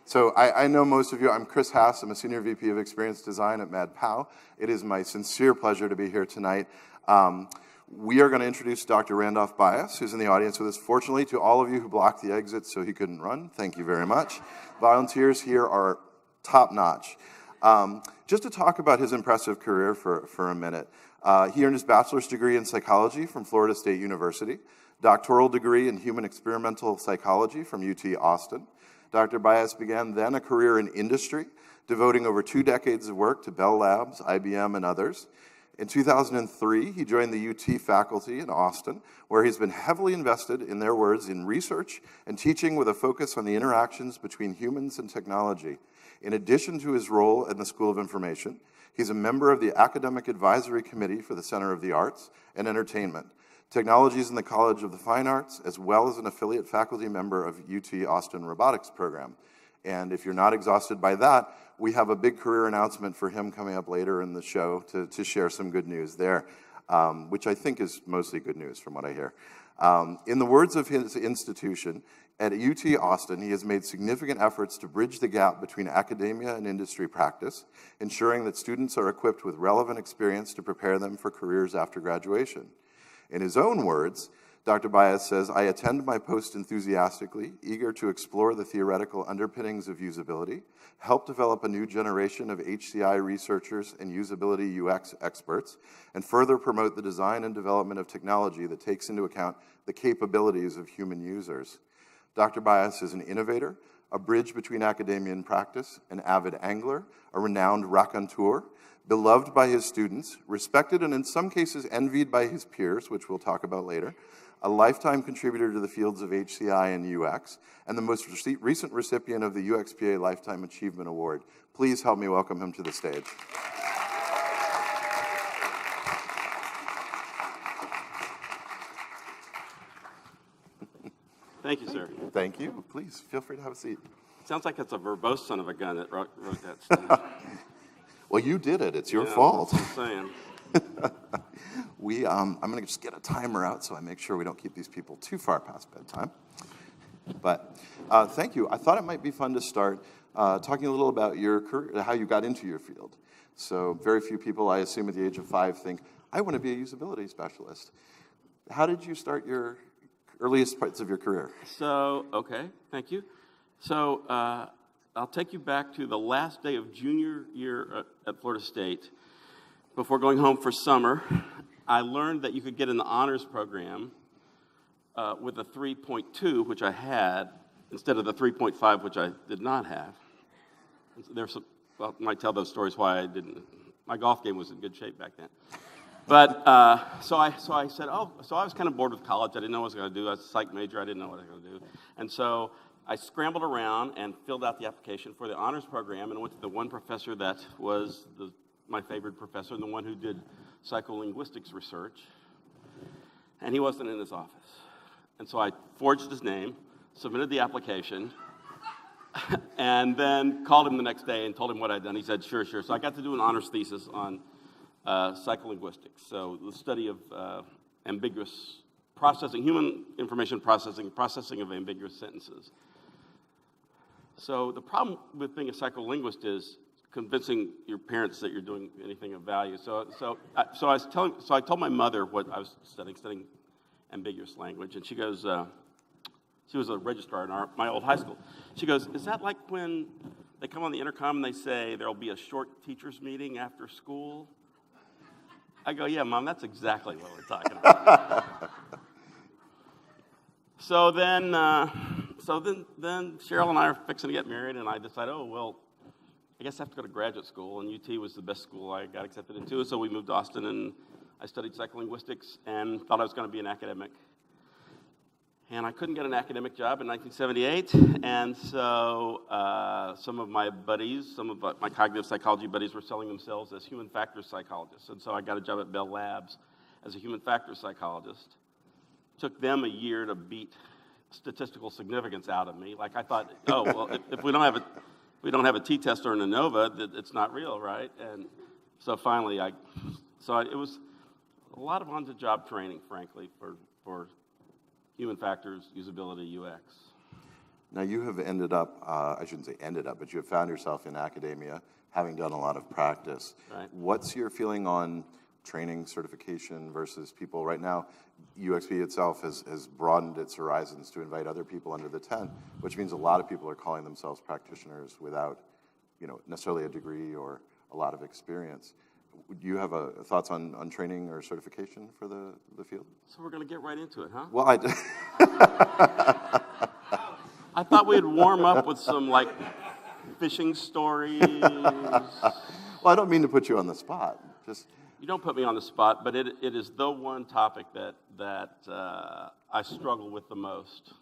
So I know most of you. I'm Chris Haas. I'm a Senior VP of Experience Design at MadPow. It is my sincere pleasure to be here tonight. We are going to introduce Dr. Randolph Bias, who's in the audience with us. Fortunately, to all of you who blocked the exits so he couldn't run, thank you very much. Volunteers here are top-notch. Just to talk about his impressive career for a minute, he earned his bachelor's degree in psychology from Florida State University, doctoral degree in human experimental psychology from UT Austin. Dr. Bias began then a career in industry, devoting over 2 decades of work to Bell Labs, IBM, and others. In 2003, he joined the UT faculty in Austin, where he's been heavily invested, in their words, in research and teaching with a focus on the interactions between humans and technology. In addition to his role in the School of Information, he's a member of the Academic Advisory Committee for the Center of the Arts and Entertainment, Technologies in the College of the Fine Arts, as well as an affiliate faculty member of UT Austin Robotics Program. And if you're not exhausted by that, we have a big career announcement for him coming up later in the show to share some good news there, which I think is mostly good news from what I hear. In the words of his institution, at UT Austin, he has made significant efforts to bridge the gap between academia and industry practice, ensuring that students are equipped with relevant experience to prepare them for careers after graduation. In his own words, Dr. Bias says, "I attend my post enthusiastically, eager to explore the theoretical underpinnings of usability, help develop a new generation of HCI researchers and usability UX experts, and further promote the design and development of technology that takes into account the capabilities of human users." Dr. Bias is an innovator, a bridge between academia and practice, an avid angler, a renowned raconteur, beloved by his students, respected and in some cases envied by his peers, which we'll talk about later, a lifetime contributor to the fields of HCI and UX, and the most recent recipient of the UXPA Lifetime Achievement Award. Please help me welcome him to the stage. Thank you, sir. Thank you. Please, feel free to have a seat. Sounds like it's a verbose son of a gun that wrote that stuff. Well, you did it. It's your Yeah, fault. that's what I'm saying. I'm going to just get a timer out so I make sure we don't keep these people too far past bedtime. But thank you. I thought it might be fun to start talking a little about your career, how you got into your field. So very few people, I assume at the age of 5, think, I want to be a usability specialist. How did you start your earliest parts of your career? So, okay, thank you. So I'll take you back to the last day of junior year at Florida State. Before going home for summer, I learned that you could get in the honors program with a 3.2, which I had, instead of the 3.5, which I did not have. There's some, well, I might tell those stories why I didn't. My golf game was in good shape back then. But so I said, so I was kind of bored with college. I didn't know what I was going to do. I was a psych major. I didn't know what I was going to do. And so I scrambled around and filled out the application for the honors program and went to the one professor that was my favorite professor and the one who did psycholinguistics research. And he wasn't in his office. And so I forged his name, submitted the application, and then called him the next day and told him what I'd done. He said, sure. So I got to do an honors thesis on psycholinguistics, so the study of ambiguous processing, human information processing of ambiguous sentences. So the problem with being a psycholinguist is convincing your parents that you're doing anything of value. So I told my mother what I was studying ambiguous language, and she goes, she was a registrar in my old high school. She goes, is that like when they come on the intercom and they say there'll be a short teachers meeting after school? I go, yeah, Mom, that's exactly what we're talking about. So then Cheryl and I are fixing to get married, and I decided, I guess I have to go to graduate school, and UT was the best school I got accepted into, so we moved to Austin, and I studied psycholinguistics and thought I was going to be an academic. And I couldn't get an academic job in 1978, and so some of my cognitive psychology buddies were selling themselves as human factors psychologists, and so I got a job at Bell Labs as a human factors psychologist. Took them a year to beat statistical significance out of me. Like I thought, if we don't have a t-test or an ANOVA, it's not real, right? And so finally, it was a lot of on-the-job training, frankly, for human factors, usability, UX. Now you have ended up, I shouldn't say ended up, but you have found yourself in academia, having done a lot of practice. Right. What's your feeling on training certification versus people? Right now, UXPA itself has broadened its horizons to invite other people under the tent, which means a lot of people are calling themselves practitioners without, necessarily a degree or a lot of experience. Do you have thoughts on training or certification for the field? So we're going to get right into it, huh? Well, I thought we'd warm up with some, fishing stories. Well, I don't mean to put you on the spot. Just You don't put me on the spot, but it is the one topic that I struggle with the most.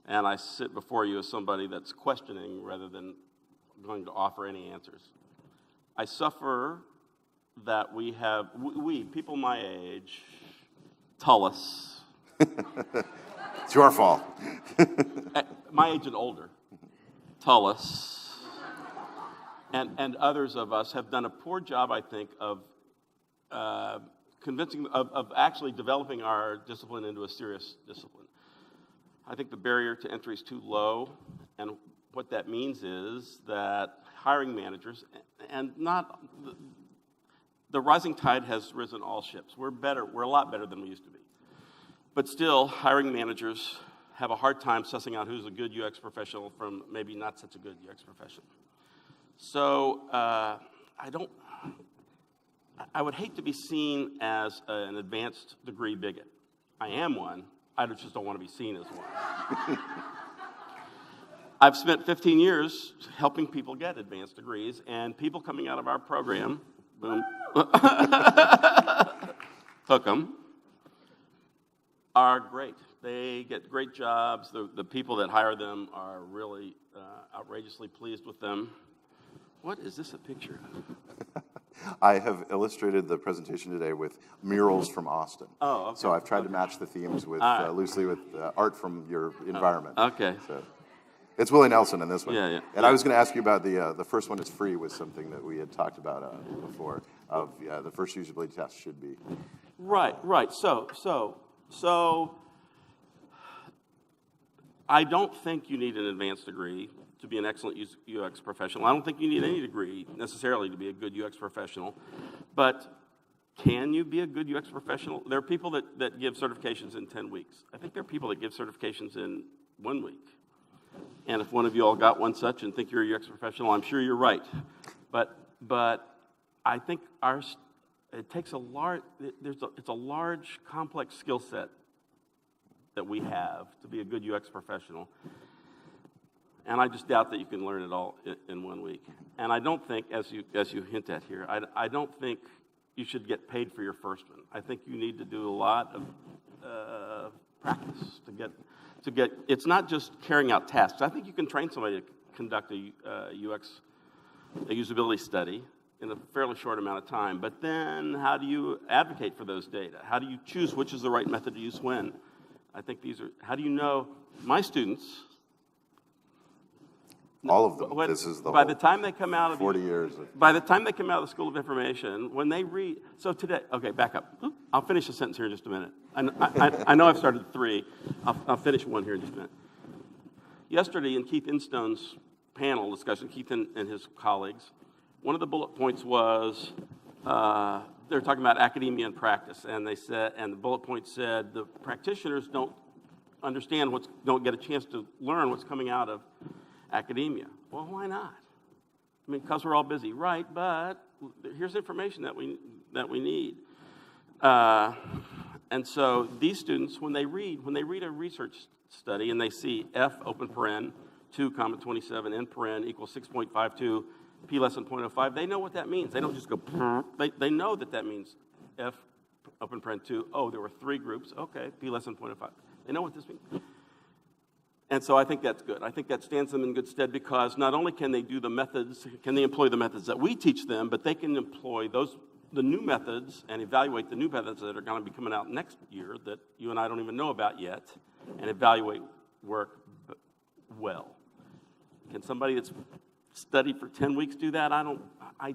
And I sit before you as somebody that's questioning rather than going to offer any answers. I suffer that we, people my age, Tullis. it's your fault. My age and older, Tullis, and others of us have done a poor job, I think, of of actually developing our discipline into a serious discipline. I think the barrier to entry is too low, and what that means is that hiring managers, and not the rising tide has risen all ships. We're a lot better than we used to be. But still, hiring managers have a hard time sussing out who's a good UX professional from maybe not such a good UX professional. So I would hate to be seen as an advanced degree bigot. I am one. I just don't want to be seen as one. I've spent 15 years helping people get advanced degrees, and people coming out of our program, boom, took them, are great. They get great jobs. The people that hire them are really outrageously pleased with them. What is this a picture of? I have illustrated the presentation today with murals from Austin. Oh, okay. So I've tried to match the themes with loosely with art from your environment. Okay. So it's Willie Nelson in this one. Yeah. And I was going to ask you about the first one is free was something that we had talked about before. Of the first usability test should be. Right. So I don't think you need an advanced degree to be an excellent UX professional. I don't think you need any degree necessarily to be a good UX professional. But can you be a good UX professional? There are people that give certifications in 10 weeks. I think there are people that give certifications in 1 week. And if one of you all got one such and think you're a UX professional, I'm sure you're right. But I think it's a large, complex skill set that we have to be a good UX professional. And I just doubt that you can learn it all in 1 week. And I don't think, as you hint at here, I don't think you should get paid for your first one. I think you need to do a lot of practice to get. It's not just carrying out tasks. I think you can train somebody to conduct a usability study in a fairly short amount of time. But then, how do you advocate for those data? How do you choose which is the right method to use when? I think how do you know? My students. All of them. This is by the time they come out of 40 years. By the time they come out of the School of Information, when they read, so today, okay, back up. I'll finish the sentence here in just a minute. I know I've started 3. I'll finish 1 here in just a minute. Yesterday in Keith Instone's panel discussion, Keith and his colleagues, one of the bullet points was they were talking about academia and practice, and the bullet point said the practitioners don't don't get a chance to learn what's coming out of academia. Well, why not? I mean, because we're all busy, right? But here's information that we need. And so these students, when they read a research study and they see F open paren 2, 27 end paren equals 6.52, P less than 0.05, they know what that means. They don't just go. They know that means F open paren 2. Oh, there were 3 groups. Okay, P less than 0.05. They know what this means. And so I think that's good. I think that stands them in good stead because not only can they employ the methods that we teach them, but they can employ the new methods and evaluate the new methods that are going to be coming out next year that you and I don't even know about yet, and evaluate work well. Can somebody that's studied for 10 weeks do that? I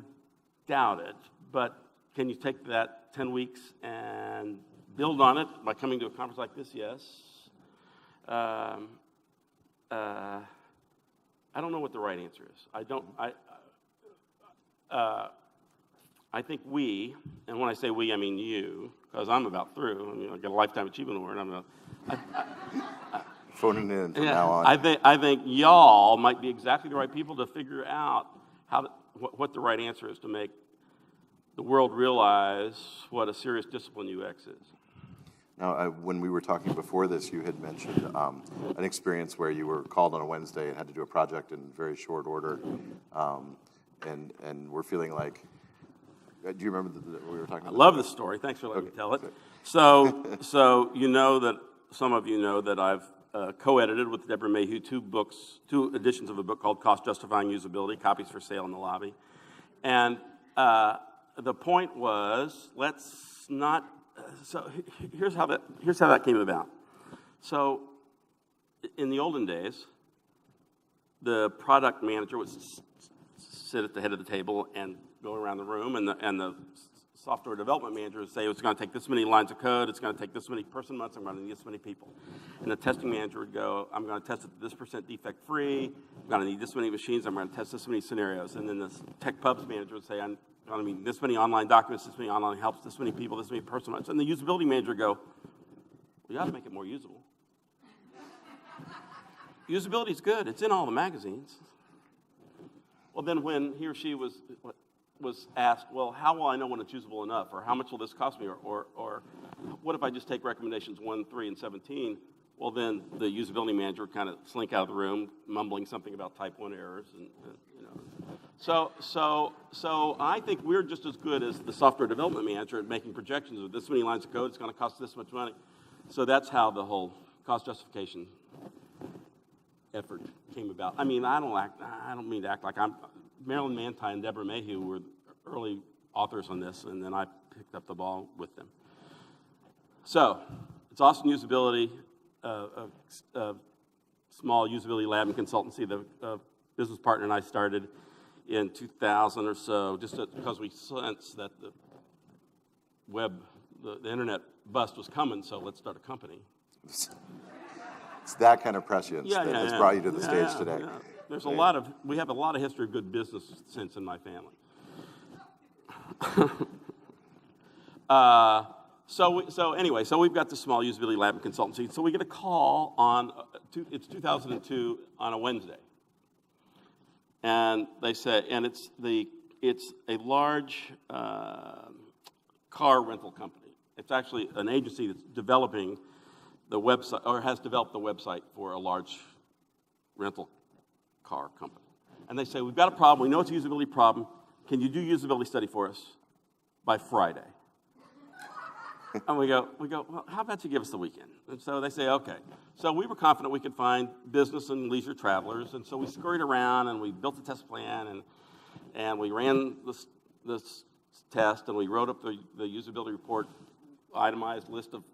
doubt it. But can you take that 10 weeks and build on it by coming to a conference like this? Yes. I don't know what the right answer is. I think we, and when I say we, I mean you, because I'm about through. I mean, I get a Lifetime Achievement Award. Phoning it in from now on. I think y'all might be exactly the right people to figure out what the right answer is to make the world realize what a serious discipline UX is. Now, when we were talking before this, you had mentioned an experience where you were called on a Wednesday and had to do a project in very short order, and we're feeling like. Do you remember what we were talking about? I love this story. Thanks for letting me tell it. So you know that some of you know that I've co-edited with Deborah Mayhew two editions of a book called Cost Justifying Usability, copies for sale in the lobby, and the point was let's not. So here's how that came about. So in the olden days, the product manager would sit at the head of the table and go around the room, and the software development manager would say, it's going to take this many lines of code, it's going to take this many person months, I'm going to need this many people. And the testing manager would go, I'm going to test it this % defect free, I'm going to need this many machines, I'm going to test this many scenarios. And then the tech pubs manager would say, I'm going to need this many online documents, this many online helps, this many people, this many person months. And the usability manager would go, we got to make it more usable. Usability is good, it's in all the magazines. Well, then when he or she was asked, well, how will I know when it's usable enough? Or how much will this cost me? Or what if I just take recommendations 1, 3, and 17? Well, then the usability manager would kind of slink out of the room, mumbling something about type 1 errors. And you know. So I think we're just as good as the software development manager at making projections of this many lines of code, it's going to cost this much money. So that's how the whole cost justification effort came about. I mean, I don't mean to act like I'm. Marilyn Manti and Deborah Mayhew were early authors on this, and then I picked up the ball with them. So, it's Austin Usability, a small usability lab and consultancy. The business partner and I started in 2000 or so, just because we sensed that the internet bust was coming, so let's start a company. It's that kind of prescience that has brought you to the stage today. Yeah. We have a lot of history of good business sense in my family. So we've got the small usability lab and consultancy. So we get a call it's 2002 on a Wednesday. And they say, and it's a large car rental company. It's actually an agency that's developing the website, or has developed the website for a large rental car company. And they say, we've got a problem, we know it's a usability problem, can you do usability study for us by Friday? And we go, well, how about you give us the weekend? And so they say, okay. So we were confident we could find business and leisure travelers, and so we scurried around and we built a test plan, and we ran this test, and we wrote up the usability report, itemized list of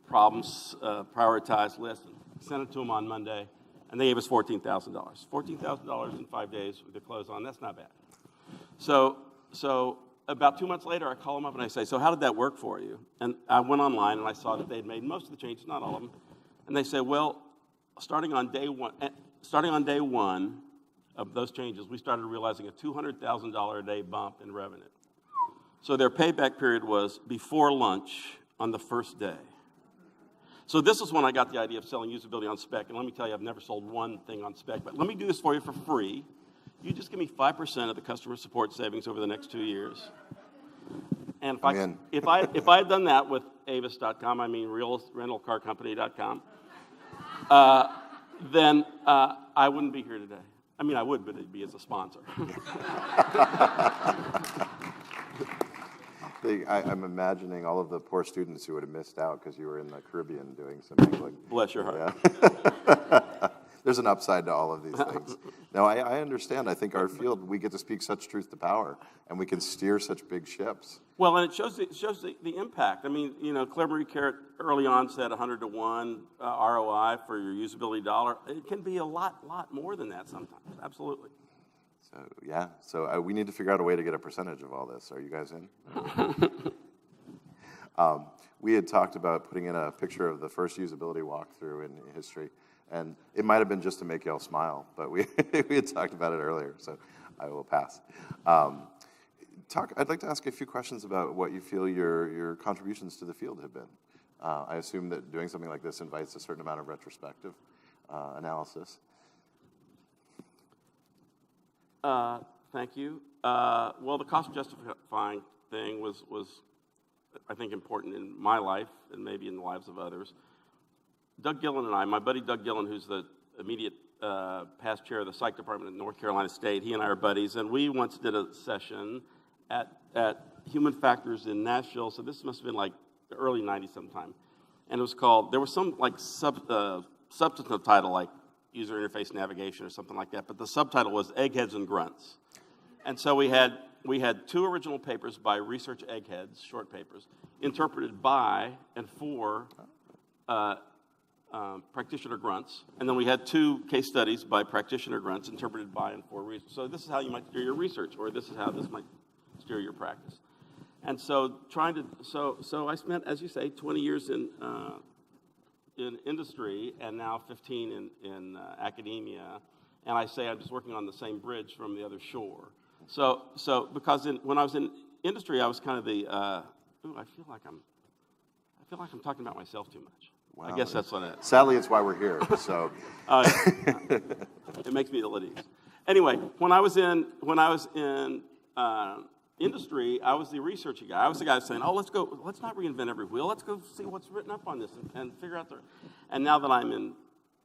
problems, prioritized list, and sent it to them on Monday, and they gave us $14,000. $14,000 in 5 days with the close on, that's not bad. So about 2 months later, I call them up and I say, so how did that work for you? And I went online and I saw that they had made most of the changes, not all of them. And they said, well, starting on day one of those changes, we started realizing a $200,000 a day bump in revenue. So their payback period was before lunch on the first day. So this is when I got the idea of selling usability on spec. And let me tell you, I've never sold one thing on spec, but let me do this for you for free. You just give me 5% of the customer support savings over the next 2 years. And if I had done that with Avis.com, I mean rentalcarcompany.com, then I wouldn't be here today. I mean, I would, but it'd be as a sponsor. I'm imagining all of the poor students who would have missed out because you were in the Caribbean doing something like. Bless your heart. Yeah. There's an upside to all of these things. Now, I understand. I think our field, we get to speak such truth to power, and we can steer such big ships. Well, and it shows the impact. I mean, Claire Marie Carrot early on said 100 to 1 ROI for your usability dollar. It can be a lot more than that sometimes. Absolutely. So, yeah. So we need to figure out a way to get a percentage of all this. Are you guys in? We had talked about putting in a picture of the first usability walkthrough in history. And it might have been just to make y'all smile, but we had talked about it earlier, so I will pass. I'd like to ask a few questions about what you feel your contributions to the field have been. I assume that doing something like this invites a certain amount of retrospective analysis. Thank you. Well, the cost justifying thing was, I think, important in my life and maybe in the lives of others. Doug Gillen and I, my buddy Doug Gillen, who's the immediate past chair of the psych department at North Carolina State, he and I are buddies, and we once did a session at Human Factors in Nashville, so this must have been like the early 90s sometime. And it was called, there was some like substantive title like user interface navigation or something like that, but the subtitle was Eggheads and Grunts. And so we had 2 original papers by research eggheads, short papers, interpreted by and for practitioner grunts, and then we had 2 case studies by practitioner grunts interpreted by and for research. So this is how you might steer your research, or this is how this might steer your practice. And so so I spent, as you say, 20 years in industry and now 15 in academia, and I say I'm just working on the same bridge from the other shore. So because when I was in industry, I was kind of the I feel like I'm talking about myself too much. Wow, I guess that's what it is. Sadly, it's why we're here. So it makes me ill at ease. Anyway, when I was in industry, I was the researchy guy. I was the guy saying, "Oh, let's not reinvent every wheel. Let's go see what's written up on this and figure out the." And now that I'm in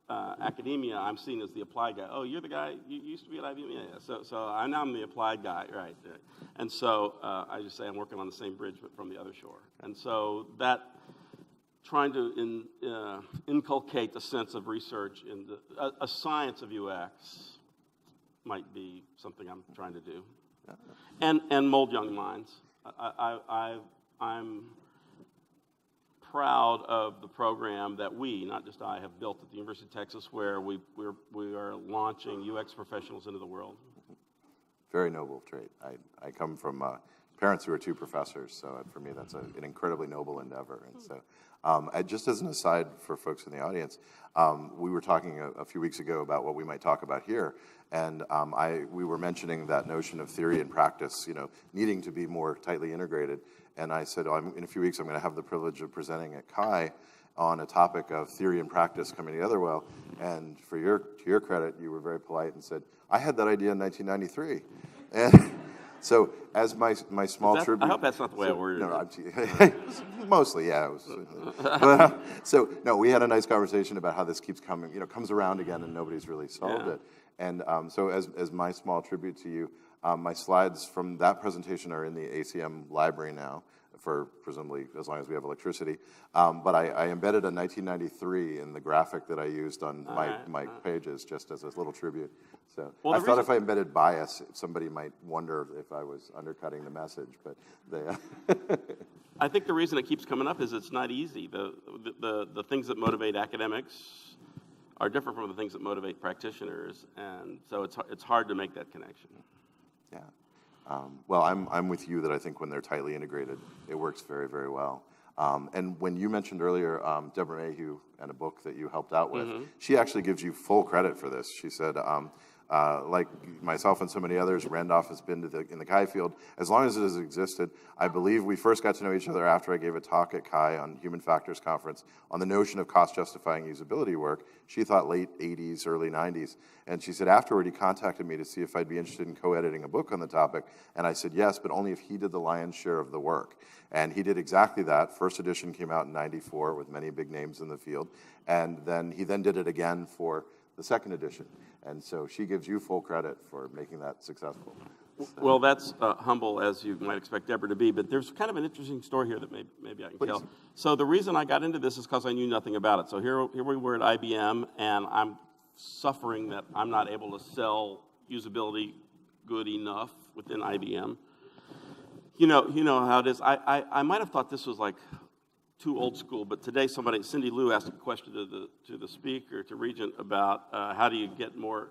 academia, I'm seen as the applied guy. Oh, you're the guy you used to be at IBM. Yeah. So I'm the applied guy, right? And so I just say I'm working on the same bridge, but from the other shore. And so that. Trying to inculcate a sense of research in a science of UX might be something I'm trying to do, and mold young minds. I'm proud of the program that we, not just I, have built at the University of Texas, where we are launching UX professionals into the world. Very noble trait. I come from parents who are 2 professors, so for me that's an incredibly noble endeavor. And so, just as an aside for folks in the audience, we were talking a few weeks ago about what we might talk about here, and we were mentioning that notion of theory and practice, needing to be more tightly integrated. And I said, in a few weeks I'm going to have the privilege of presenting at CHI on a topic of theory and practice coming together well. And to your credit, you were very polite and said, I had that idea in 1993. And so, as my small tribute, I hope that's not the way I worded it. Mostly, yeah. We had a nice conversation about how this keeps comes around again, and nobody's really solved it. And so, as my small tribute to you, my slides from that presentation are in the ACM library now, for presumably as long as we have electricity. But I embedded a 1993 in the graphic that I used on my pages, just as a little tribute. So I thought if I embedded bias, somebody might wonder if I was undercutting the message, but I think the reason it keeps coming up is it's not easy. The things that motivate academics are different from the things that motivate practitioners, and so it's hard to make that connection. Yeah. Well, I'm with you that I think when they're tightly integrated, it works very, very well. And when you mentioned earlier Deborah Mayhew and a book that you helped out with, she actually gives you full credit for this. She said, like myself and so many others, Randolph has been in the CHI field as long as it has existed. I believe we first got to know each other after I gave a talk at CHI on Human Factors Conference on the notion of cost-justifying usability work. She thought late 80s, early 90s. And she said afterward he contacted me to see if I'd be interested in co-editing a book on the topic. And I said yes, but only if he did the lion's share of the work. And he did exactly that. First edition came out in '94 with many big names in the field. And then he did it again for the second edition. And so she gives you full credit for making that successful. So. Well, that's humble, as you might expect Deborah to be, but there's kind of an interesting story here that maybe I can tell. So the reason I got into this is because I knew nothing about it. So here we were at IBM, and I'm suffering that I'm not able to sell usability good enough within IBM. You know how it is. I might have thought this was like too old school, but today Cindy Lou asked a question to the speaker, to Regent, about how do you get more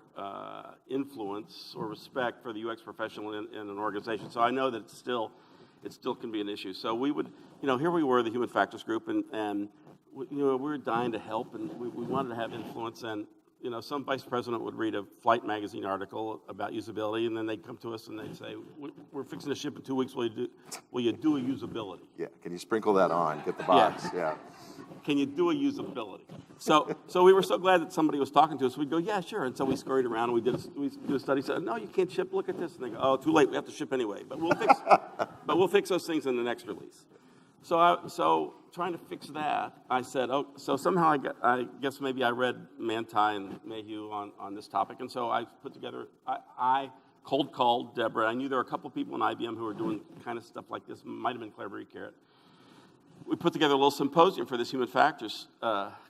influence or respect for the UX professional in an organization. So I know that it still can be an issue. So we would, here we were, the Human Factors Group, and we were dying to help, and we wanted to have influence. And some vice president would read a Flight magazine article about usability, and then they'd come to us and they'd say, "We're fixing to ship in 2 weeks. Will you do a usability?" Yeah. Can you sprinkle that on? Get the box. Yeah. Can you do a usability? So we were so glad that somebody was talking to us. We'd go, "Yeah, sure." And so we scurried around and we did a study. Said, "No, you can't ship. Look at this." And they go, "Oh, too late. We have to ship anyway. But we'll fix those things in the next release." So trying to fix that, I said, "Oh." So somehow I guess maybe I read Manti and Mayhew on this topic, and so I put together. I cold called Deborah. I knew there were a couple people in IBM who were doing kind of stuff like this. Might have been Claire Carrot. We put together a little symposium for this human factors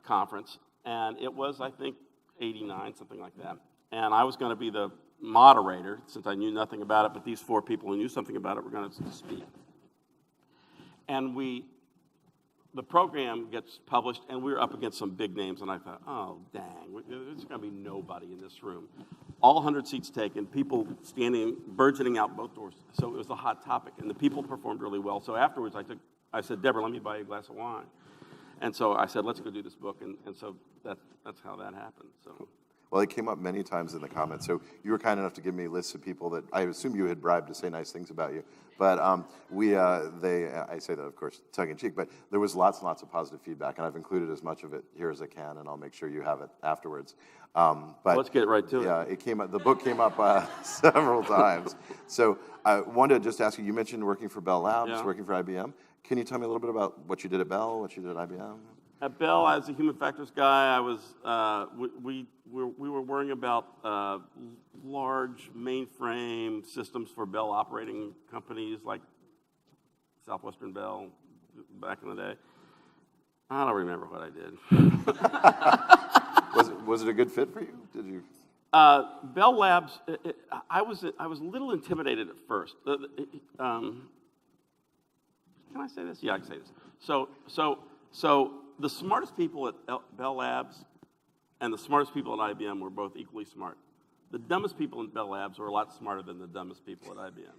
conference, and it was, I think, 89, something like that. And I was going to be the moderator, since I knew nothing about it, but these 4 people who knew something about it were going to speak. And the program gets published, and we were up against some big names, and I thought, oh, dang, there's going to be nobody in this room. All 100 seats taken, people standing, burgeoning out both doors. So it was a hot topic, and the people performed really well. So afterwards, I said, "Deborah, let me buy you a glass of wine." And so I said, "Let's go do this book." And so that's how that happened. So. Well, it came up many times in the comments. So you were kind enough to give me lists of people that I assume you had bribed to say nice things about you. But I say that, of course, tongue in cheek, but there was lots and lots of positive feedback, and I've included as much of it here as I can, and I'll make sure you have it afterwards. But let's get right to it. Yeah, the book came up several times. So I wanted to just ask you, you mentioned working for Bell Labs, working for IBM. Can you tell me a little bit about what you did at Bell, what you did at IBM? At Bell, as a human factors guy, I was we were worrying about large mainframe systems for Bell operating companies like Southwestern Bell back in the day. I don't remember what I did. Was it a good fit for you? Did you? Bell Labs. I was a little intimidated at first. Can I say this? Yeah, I can say this. So the smartest people at Bell Labs and the smartest people at IBM were both equally smart. The dumbest people in Bell Labs were a lot smarter than the dumbest people at IBM.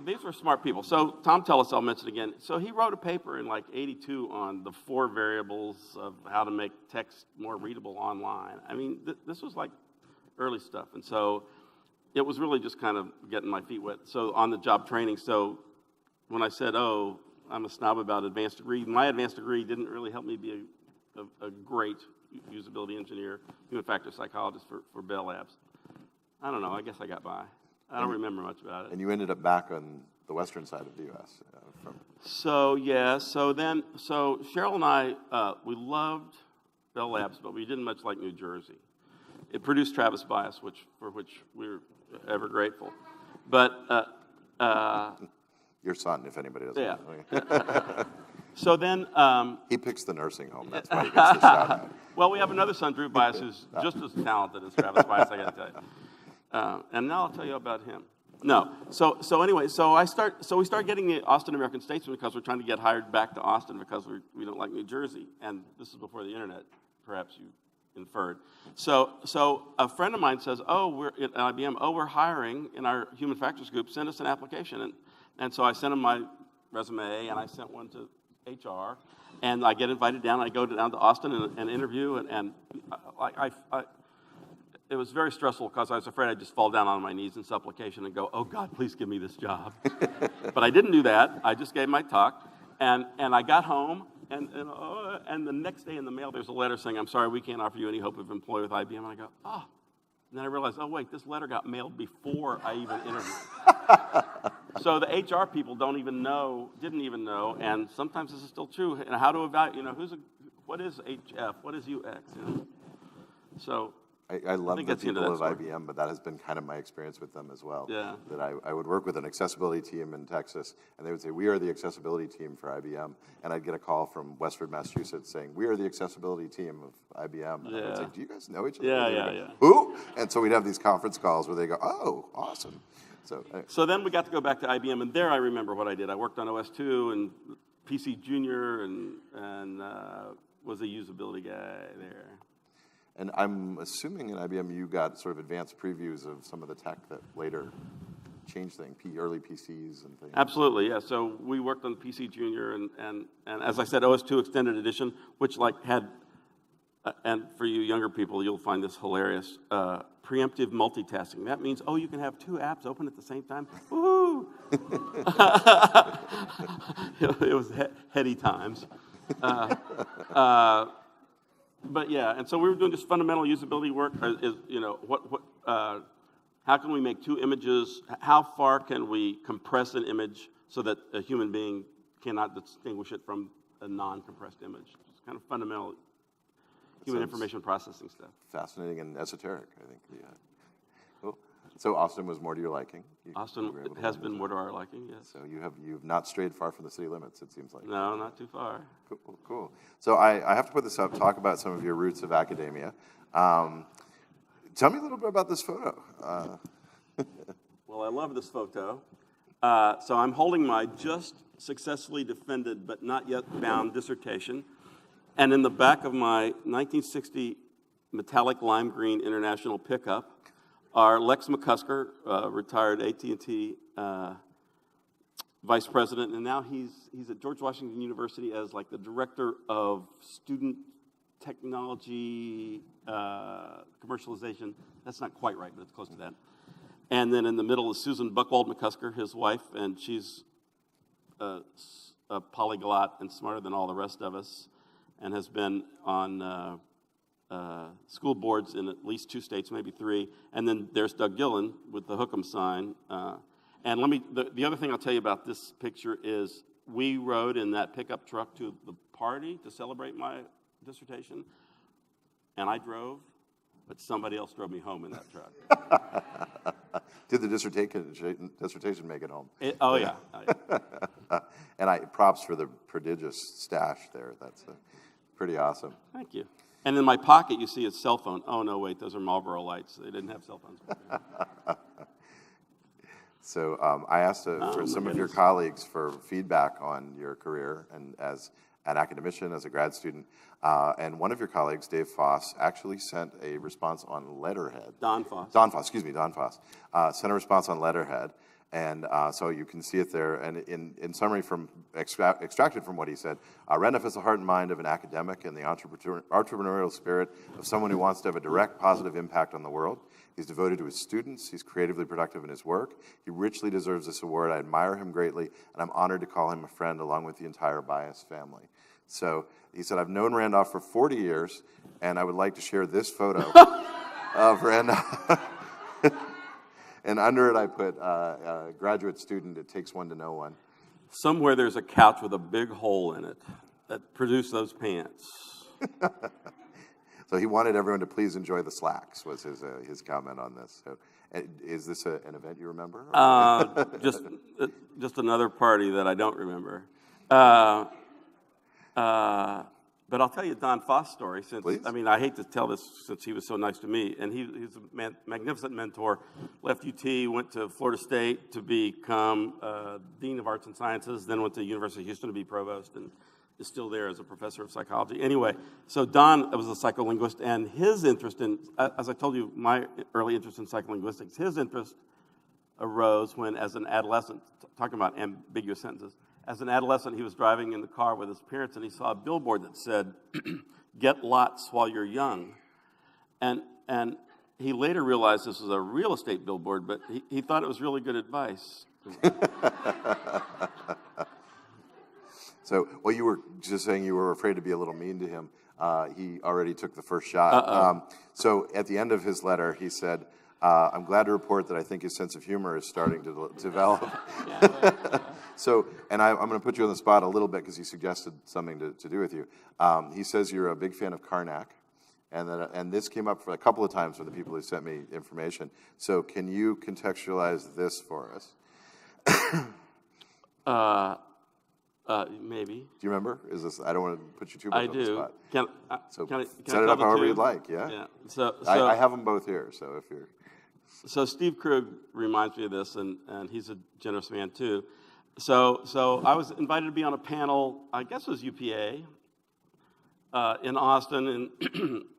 These were smart people. So Tom Tellis, I'll mention again. So he wrote a paper in like 82 on the 4 variables of how to make text more readable online. I mean, this was like early stuff. And so it was really just kind of getting my feet wet. So on the job training, so when I said, "Oh, I'm a snob about advanced degree," my advanced degree didn't really help me be a great usability engineer, human factors psychologist for Bell Labs. I don't know. I guess I got by. I don't remember much about it. And you ended up back on the western side of the U.S. So Cheryl and I, we loved Bell Labs, but we didn't much like New Jersey. It produced Randolph Bias, for which we're ever grateful. But your son, if anybody doesn't know. Yeah. So then... he picks the nursing home. That's why he gets the shout out. Well, we have another son, Drew Bias, who's just as talented as Randolph Bias, I got to tell you. And now I'll tell you about him. No. So anyway, we start getting the Austin American Statesman because we're trying to get hired back to Austin because we don't like New Jersey. And this is before the internet, perhaps you inferred. So a friend of mine says, we're at IBM, we're hiring in our human factors group, send us an application. And so I sent him my resume, and I sent one to HR, and I get invited down. I go down to Austin and interview, and it was very stressful because I was afraid I'd just fall down on my knees in supplication and go, "Oh God, please give me this job." But I didn't do that. I just gave my talk, and I got home, and the next day in the mail there's a letter saying, "I'm sorry, we can't offer you any hope of employment with IBM." And I go, "Oh." And then I realized, oh wait, this letter got mailed before I even interviewed. So the HR people didn't even know, and sometimes this is still true. And how to evaluate, what is HF, what is UX? So I love the people of IBM, but that has been kind of my experience with them as well. Yeah. That I would work with an accessibility team in Texas, and they would say, "We are the accessibility team for IBM." And I'd get a call from Westford, Massachusetts saying, "We are the accessibility team of IBM." And I would say, "Do you guys know each other?" Yeah. Who? And so we'd have these conference calls where they go, "Oh, awesome." So then we got to go back to IBM, and there I remember what I did. I worked on OS2 and PC Junior and was a usability guy there. And I'm assuming in IBM you got sort of advanced previews of some of the tech that later change things, early PCs and things. Absolutely, yeah. So we worked on PC Junior, and as I said, OS2 Extended Edition, which had, and for you younger people, you'll find this hilarious, preemptive multitasking. That means, you can have two apps open at the same time. Woo! It was heady times. But yeah, and so we were doing just fundamental usability work. How can we make two images? How far can we compress an image so that a human being cannot distinguish it from a non-compressed image? It's kind of fundamental human information processing stuff. Fascinating and esoteric, I think. Yeah. Cool. So Austin was more to your liking. Austin has been more to our liking, yes. So you've not strayed far from the city limits, it seems like. No, not too far. Cool. So I have to put this up, talk about some of your roots of academia. Tell me a little bit about this photo. Well, I love this photo. So I'm holding my just successfully defended but not yet bound dissertation. And in the back of my 1960 metallic lime green international pickup are Lex McCusker, retired AT&T vice president, and now he's at George Washington University as like the director of student technology commercialization. That's not quite right, but it's close to that. And then in the middle is Susan Buchwald McCusker, his wife, and she's a polyglot and smarter than all the rest of us, and has been on school boards in at least 2 states, maybe 3. And then there's Doug Gillen with the Hook'em sign. And the other thing I'll tell you about this picture is we rode in that pickup truck to the party to celebrate my dissertation, and I drove, but somebody else drove me home in that truck. Did the dissertation make it home? Yeah. And props for the prodigious stash there. That's pretty awesome. Thank you. And in my pocket, you see a cell phone. Oh, no, wait, those are Marlboro lights. They didn't have cell phones. So I asked for some of your colleagues for feedback on your career and as an academician, as a grad student. And one of your colleagues, Dave Foss, actually sent a response on letterhead. Don Foss, sent a response on letterhead. And so you can see it there. And in summary, extracted from what he said, Randolph has the heart and mind of an academic and the entrepreneurial spirit of someone who wants to have a direct positive impact on the world. He's devoted to his students. He's creatively productive in his work. He richly deserves this award. I admire him greatly, and I'm honored to call him a friend along with the entire Bias family. So he said, I've known Randolph for 40 years, and I would like to share this photo of Randolph. And under it, I put graduate student, it takes one to know one. Somewhere there's a couch with a big hole in it that produced those pants. So he wanted everyone to please enjoy the slacks, was his comment on this. So, is this an event you remember? Just another party that I don't remember. But I'll tell you Don Foss' story. I hate to tell this since he was so nice to me, and he's a magnificent mentor. Left UT, went to Florida State to become Dean of Arts and Sciences, then went to University of Houston to be provost, and is still there as a professor of psychology. Anyway, so Don was a psycholinguist, and his interest in, as I told you, my early interest in psycholinguistics, his interest arose when, as an adolescent, talking about ambiguous sentences, as an adolescent, he was driving in the car with his parents, and he saw a billboard that said, "Get lots while you're young." And he later realized this was a real estate billboard, but he thought it was really good advice. So, well, you were just saying you were afraid to be a little mean to him. He already took the first shot. So at the end of his letter, he said, I'm glad to report that I think his sense of humor is starting to develop. So, and I'm going to put you on the spot a little bit because he suggested something to do with you. He says you're a big fan of Karnak, and this came up for a couple of times from the people who sent me information. So can you contextualize this for us? Maybe. Do you remember? Is this? I don't want to put you too much on the spot. Can I set it up however you'd like. Yeah. So I have them both here. So if you're. So Steve Krug reminds me of this, and he's a generous man too. So I was invited to be on a panel. I guess it was UPA in Austin in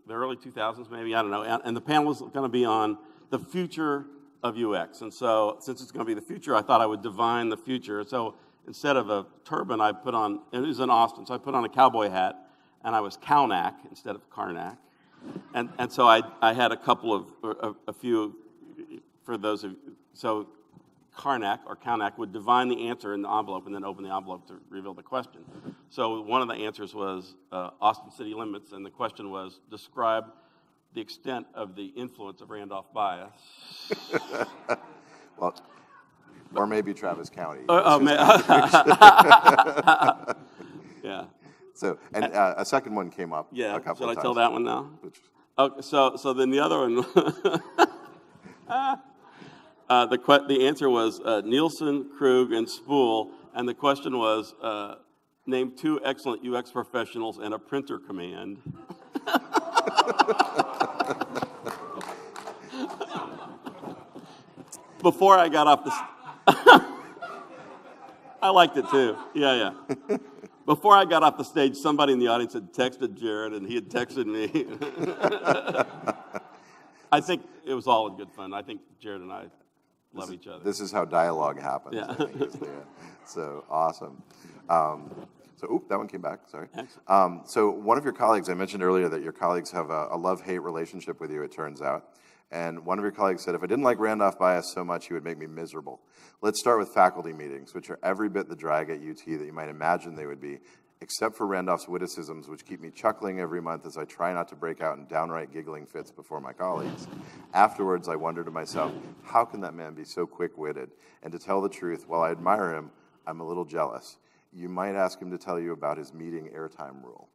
the early 2000s, maybe, I don't know. And the panel was going to be on the future of UX. And so since it's going to be the future, I thought I would divine the future. So instead of a turban, I put on, it was in Austin, so I put on a cowboy hat, and I was Cownack instead of Karnak. And so I had a few, for those of you, so Karnak or Cownack would divine the answer in the envelope and then open the envelope to reveal the question. So one of the answers was Austin city limits, and the question was, describe the extent of the influence of Randolph Bias. Well, or maybe Travis County. Yeah. So, and a second one came up yeah. a couple of times. Should I tell that one now? Which, Okay, so then the other one, the answer was Nielsen, Krug, and Spool, and the question was, name 2 excellent UX professionals and a printer command. Before I got off the I liked it too. Yeah. Before I got off the stage, somebody in the audience had texted Jared, and he had texted me. I think it was all in good fun. I think Jared and I love each other. This is how dialogue happens. Yeah. So awesome. That one came back, sorry. Excellent. So one of your colleagues, I mentioned earlier that your colleagues have a love-hate relationship with you, it turns out. And one of your colleagues said, if I didn't like Randolph Bias so much, he would make me miserable. Let's start with faculty meetings, which are every bit the drag at UT that you might imagine they would be, except for Randolph's witticisms, which keep me chuckling every month as I try not to break out in downright giggling fits before my colleagues. Afterwards, I wonder to myself, how can that man be so quick-witted? And to tell the truth, while I admire him, I'm a little jealous. You might ask him to tell you about his meeting airtime rule.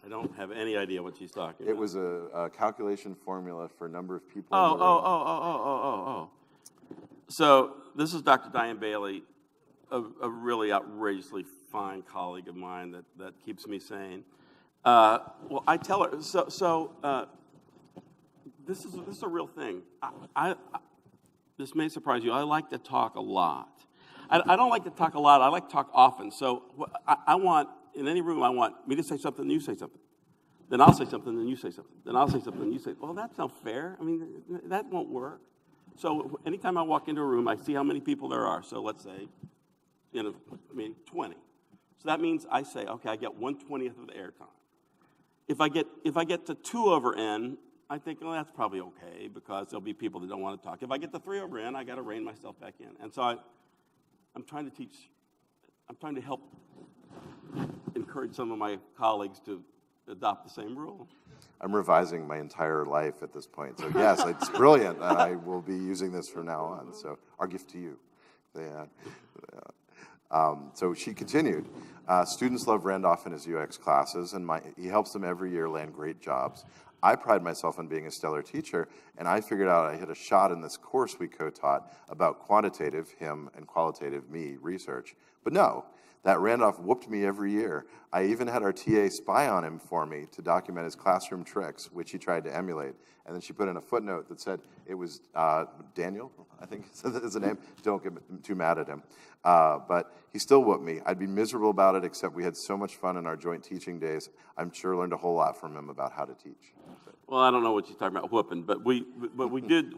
I don't have any idea what she's talking about. It was a calculation formula for a number of people. Oh. So this is Dr. Diane Bailey, a really outrageously fine colleague of mine that keeps me sane. Well, I tell her, this is a real thing. This may surprise you. I like to talk a lot. I don't like to talk a lot. I like to talk often. So I want, in any room, I want me to say something, you say something. Then I'll say something, then you say something. Then I'll say something, then you say, well, that's not fair. I mean, that won't work. So anytime I walk into a room, I see how many people there are. So let's say, 20. So that means I say, okay, I get 1/20 of the airtime. If I get to 2 over N, I think, well, that's probably okay because there'll be people that don't want to talk. If I get to 3 over N, I got to rein myself back in. And so I'm trying to help encourage some of my colleagues to adopt the same rule. I'm revising my entire life at this point. So yes, it's brilliant. And I will be using this from now on. So our gift to you. So she continued, students love Randolph in his UX classes, and he helps them every year land great jobs. I pride myself on being a stellar teacher, and I figured out I hit a shot in this course we co-taught about quantitative, him, and qualitative, me, research. But no, that Randolph whooped me every year. I even had our TA spy on him for me to document his classroom tricks, which he tried to emulate. And then she put in a footnote that said it was Daniel, I think is the name. Don't get too mad at him. But he still whooped me. I'd be miserable about it, except we had so much fun in our joint teaching days. I'm sure learned a whole lot from him about how to teach. Well, I don't know what you're talking about whooping, but we did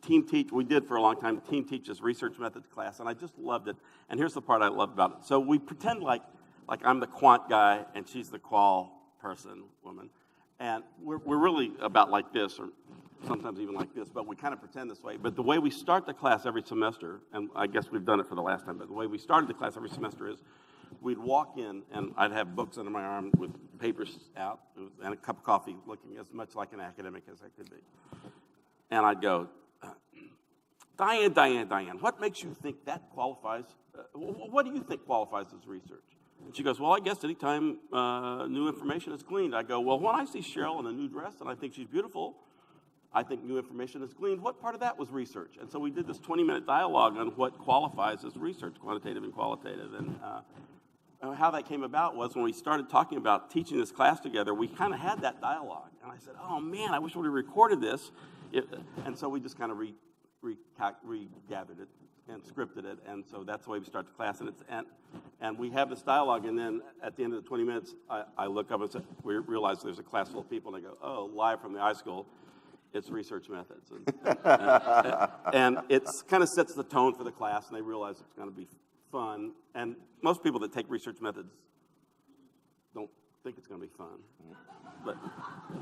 team teach. We did for a long time team teach this research methods class, and I just loved it. And here's the part I loved about it. So we pretend like I'm the quant guy and she's the qual woman, and we're really about like this, or sometimes even like this, but we kind of pretend this way. But the way we start the class every semester, and I guess we've done it for the last time, but the way we started the class every semester is we'd walk in, and I'd have books under my arm with papers out and a cup of coffee, looking as much like an academic as I could be. And I'd go, Diane, what makes you think that qualifies? What do you think qualifies as research? And she goes, well, I guess anytime new information is gleaned. I go, well, when I see Cheryl in a new dress and I think she's beautiful, I think new information is gleaned. What part of that was research? And so we did this 20-minute dialogue on what qualifies as research, quantitative and qualitative. And how that came about was when we started talking about teaching this class together, we kind of had that dialogue. And I said, oh, man, I wish we recorded this. And so we just kind of regathered it and scripted it. And so that's the way we start the class. And we have this dialogue. And then at the end of the 20 minutes, I look up and say, we realize there's a class full of people. And I go, oh, live from the iSchool it's research methods. And it kind of sets the tone for the class, and they realize it's going to be fun. And most people that take research methods don't think it's going to be fun.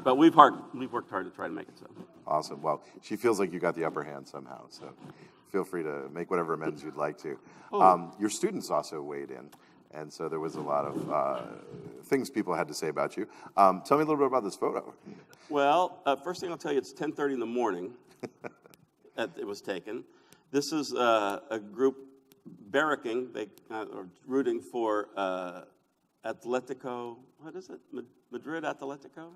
But we've worked hard to try to make it so. Awesome. Well, she feels like you got the upper hand somehow, so feel free to make whatever amends you'd like to. Your students also weighed in, and so there was a lot of things people had to say about you. Tell me a little bit about this photo. Well, first thing I'll tell you, it's 10:30 in the morning it was taken. This is a group barracking, or rooting for Atletico, what is it? Madrid Atletico?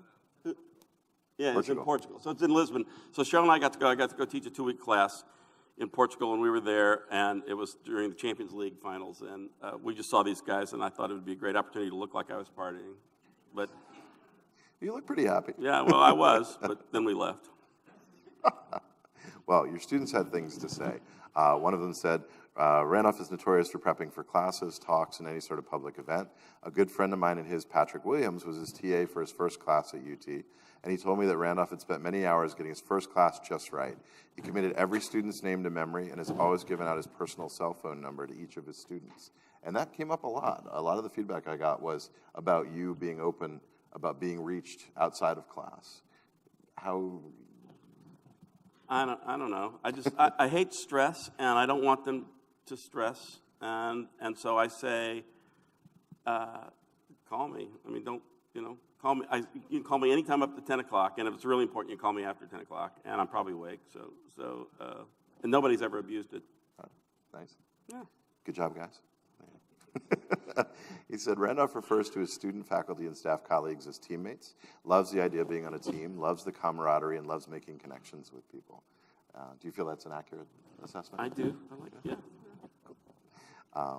Yeah, it's in Portugal. So it's in Lisbon. So Cheryl and I got to go teach a 2-week class in Portugal, and we were there, and it was during the Champions League finals, and we just saw these guys, and I thought it would be a great opportunity to look like I was partying. But you look pretty happy. Yeah, well, I was, but then we left. Well, your students had things to say. One of them said, Randolph is notorious for prepping for classes, talks, and any sort of public event. A good friend of mine and his, Patrick Williams, was his TA for his first class at UT, and he told me that Randolph had spent many hours getting his first class just right. He committed every student's name to memory and has always given out his personal cell phone number to each of his students. And that came up a lot. A lot of the feedback I got was about you being open, about being reached outside of class. How... I don't know. I hate stress, and I don't want them to stress, and so I say, call me. I mean, don't, call me. You can call me anytime up to 10 o'clock, and if it's really important, you can call me after 10 o'clock, and I'm probably awake, and nobody's ever abused it. Nice. Yeah. Good job, guys. He said, Randolph refers to his student, faculty, and staff colleagues as teammates, loves the idea of being on a team, loves the camaraderie, and loves making connections with people. Do you feel that's an accurate assessment? I do. I like it. Yeah.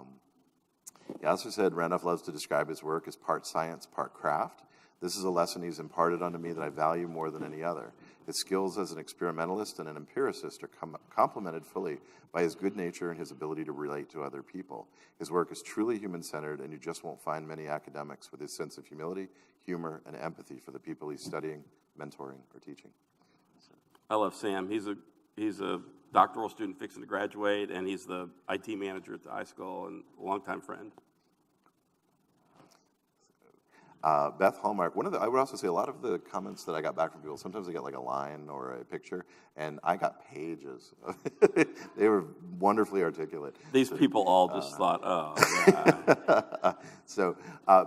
He also said Randolph loves to describe his work as part science, part craft. This is a lesson he's imparted unto me that I value more than any other. His skills as an experimentalist and an empiricist are complemented fully by his good nature and his ability to relate to other people. His work is truly human-centered, and you just won't find many academics with his sense of humility, humor, and empathy for the people he's studying, mentoring, or teaching. So. I love Sam. He's a doctoral student fixing to graduate, and he's the IT manager at the high school and a longtime friend. Beth Hallmark, I would also say a lot of the comments that I got back from people, sometimes I get like a line or a picture, and I got pages. They were wonderfully articulate. These people all just thought, oh, yeah. So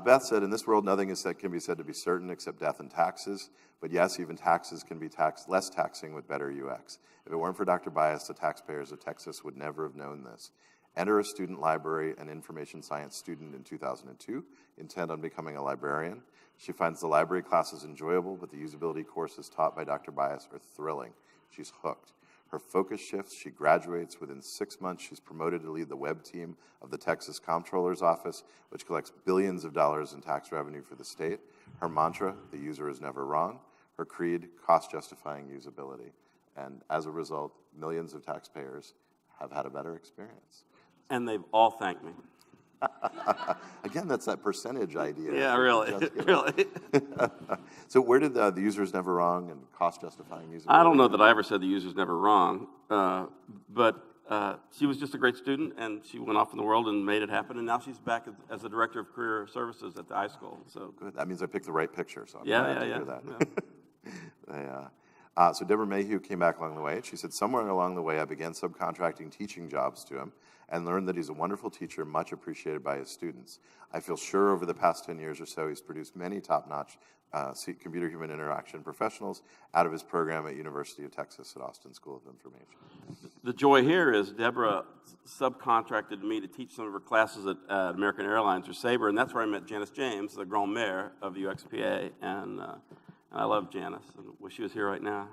Beth said, in this world, nothing can be said to be certain except death and taxes. But yes, even taxes can be less taxing with better UX. If it weren't for Dr. Bias, the taxpayers of Texas would never have known this. Enter a student library and information science student in 2002, intent on becoming a librarian. She finds the library classes enjoyable, but the usability courses taught by Dr. Bias are thrilling. She's hooked. Her focus shifts. She graduates. Within 6 months, she's promoted to lead the web team of the Texas Comptroller's Office, which collects billions of dollars in tax revenue for the state. Her mantra, the user is never wrong. Her creed, cost-justifying usability. And as a result, millions of taxpayers have had a better experience. And they've all thanked me. Again, that's that percentage idea. Yeah, really, really. So where did the user's never wrong and cost-justifying usability? I don't know that I ever said the user's never wrong, but she was just a great student, and she went off in the world and made it happen, and now she's back as the director of career services at the high school. So good. That means I picked the right picture. So I'm glad to hear that. So Deborah Mayhew came back along the way. She said, somewhere along the way, I began subcontracting teaching jobs to him and learned that he's a wonderful teacher, much appreciated by his students. I feel sure over the past 10 years or so, he's produced many top-notch computer-human interaction professionals out of his program at University of Texas at Austin School of Information. The joy here is Deborah subcontracted me to teach some of her classes at American Airlines or Sabre, and that's where I met Janice James, the grand mayor of UXPA, and I love Janice, and wish she was here right now.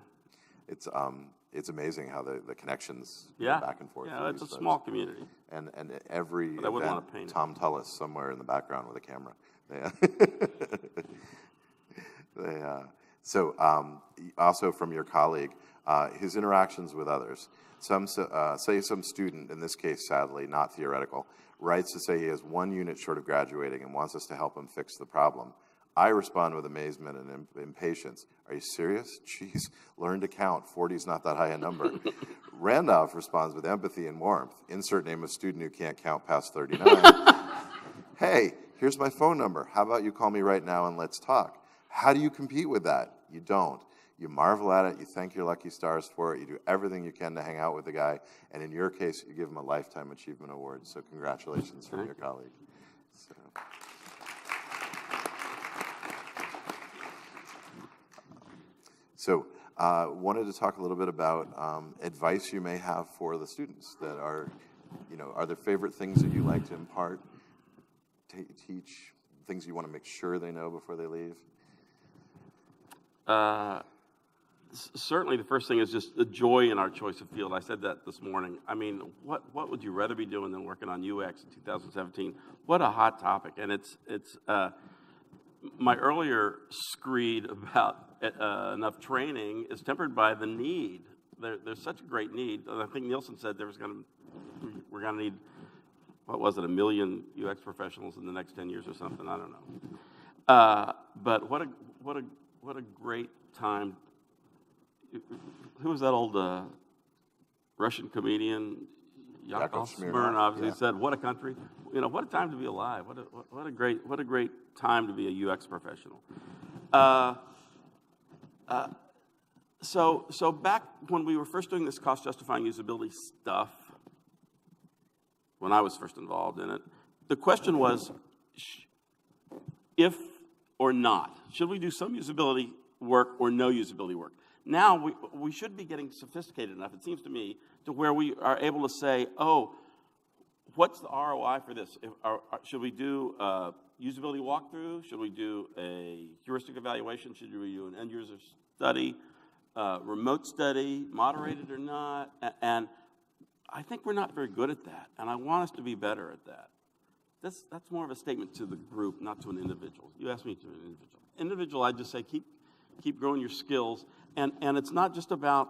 It's amazing how the connections go back and forth. Yeah, it's a small community. And every event, Tom Tullis somewhere in the background with a camera. So also from your colleague, his interactions with others. Say some student, in this case, sadly, not theoretical, writes to say he has 1 unit short of graduating and wants us to help him fix the problem. I respond with amazement and impatience. Are you serious? Jeez, learn to count. 40 is not that high a number. Randolph responds with empathy and warmth. Insert name of student who can't count past 39. Hey, here's my phone number. How about you call me right now and let's talk? How do you compete with that? You don't. You marvel at it. You thank your lucky stars for it. You do everything you can to hang out with the guy. And in your case, you give him a Lifetime Achievement Award. So congratulations from your colleague. So wanted to talk a little bit about advice you may have for the students that are, are there favorite things that you like to impart, teach, things you want to make sure they know before they leave? Certainly the first thing is just the joy in our choice of field. I said that this morning. I mean, what would you rather be doing than working on UX in 2017? What a hot topic. And it's my earlier screed about enough training is tempered by the need. There's such a great need. I think Nielsen said we're going to need, what was it, 1 million UX professionals in the next 10 years or something. I don't know. But what a great time. Who was that old Russian comedian? Yakov Smirnoff. He said, "What a country! What a time to be alive! What a great time to be a UX professional." So back when we were first doing this cost-justifying usability stuff, when I was first involved in it, the question was, if or not, should we do some usability work or no usability work? Now we should be getting sophisticated enough, it seems to me, to where we are able to say, oh, what's the ROI for this? Should we do a usability walkthrough? Should we do a heuristic evaluation? Should we do an end-user study, remote study, moderated or not? And I think we're not very good at that, and I want us to be better at that. That's more of a statement to the group, not to an individual. You asked me to an individual. Individual, I'd just say keep growing your skills. And it's not just about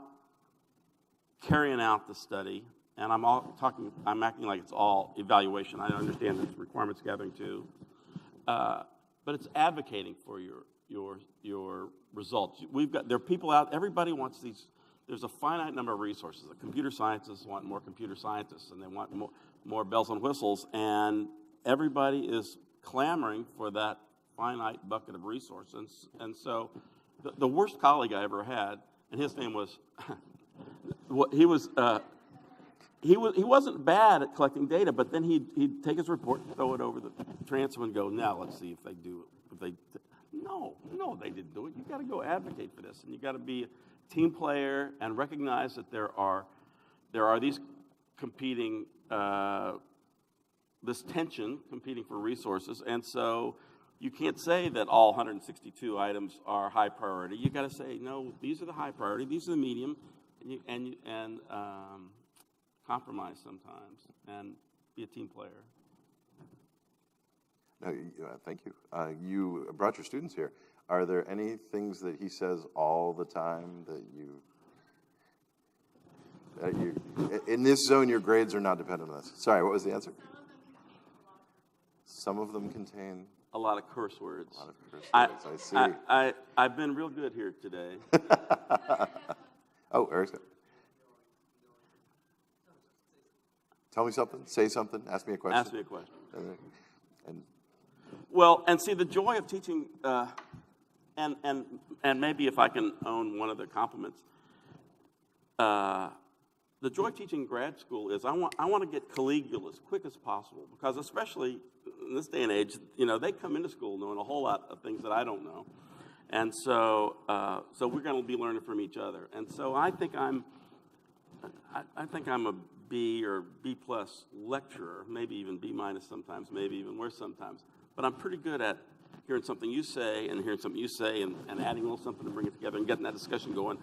carrying out the study, and I'm acting like it's all evaluation. I understand there's requirements gathering too, but it's advocating for your results. There are people out. Everybody wants these. There's a finite number of resources. The computer scientists want more computer scientists, and they want more bells and whistles, and everybody is clamoring for that finite bucket of resources, and so. The worst colleague I ever had, and his name was, he wasn't bad at collecting data, but then he'd take his report, throw it over the transom, and go, now let's see if they do it. No, they didn't do it. You got to go advocate for this, and you got to be a team player and recognize that there are these competing, this tension competing for resources, and so. You can't say that all 162 items are high priority. You got to say, no, these are the high priority, these are the medium, and compromise sometimes and be a team player. No, thank you. You brought your students here. Are there any things that he says all the time that you in this zone, your grades are not dependent on this? Sorry, what was the answer? Some of them contain. A lot of curse words. A lot of curse words, I see. I've been real good here today. Oh, Eric's good. Tell me something, say something, ask me a question. Ask me a question. And see, the joy of teaching, and maybe if I can own one of the compliments, the joy of teaching grad school is I want to get collegial as quick as possible, because especially in this day and age, they come into school knowing a whole lot of things that I don't know, and so we're going to be learning from each other. And so I think I'm a B or B plus lecturer, maybe even B minus sometimes, maybe even worse sometimes. But I'm pretty good at hearing something you say and hearing something you say and adding a little something to bring it together and getting that discussion going.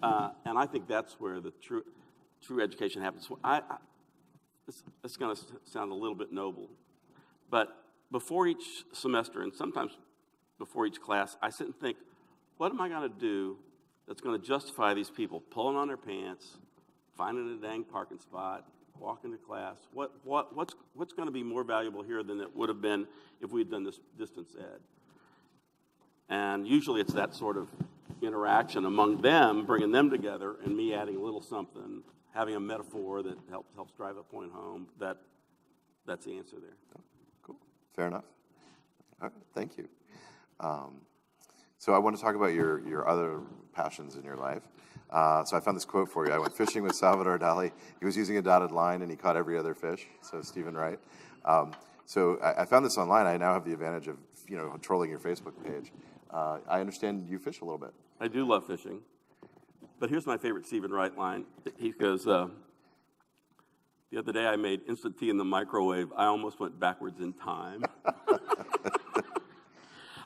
And I think that's where the true education happens. It's going to sound a little bit noble, but before each semester and sometimes before each class, I sit and think, what am I going to do that's going to justify these people pulling on their pants, finding a dang parking spot, walking to class? What's going to be more valuable here than it would have been if we had done this distance ed? And usually it's that sort of interaction among them, bringing them together, and me adding a little something, having a metaphor that helps drive a point home. That's the answer there. Oh, cool. Fair enough. All right, thank you. So I want to talk about your other passions in your life. So I found this quote for you. I went fishing with Salvador Dali. He was using a dotted line, and he caught every other fish. So Stephen Wright. So I found this online. I now have the advantage of trolling your Facebook page. I understand you fish a little bit. I do love fishing. But here's my favorite Stephen Wright line. He goes, the other day I made instant tea in the microwave. I almost went backwards in time.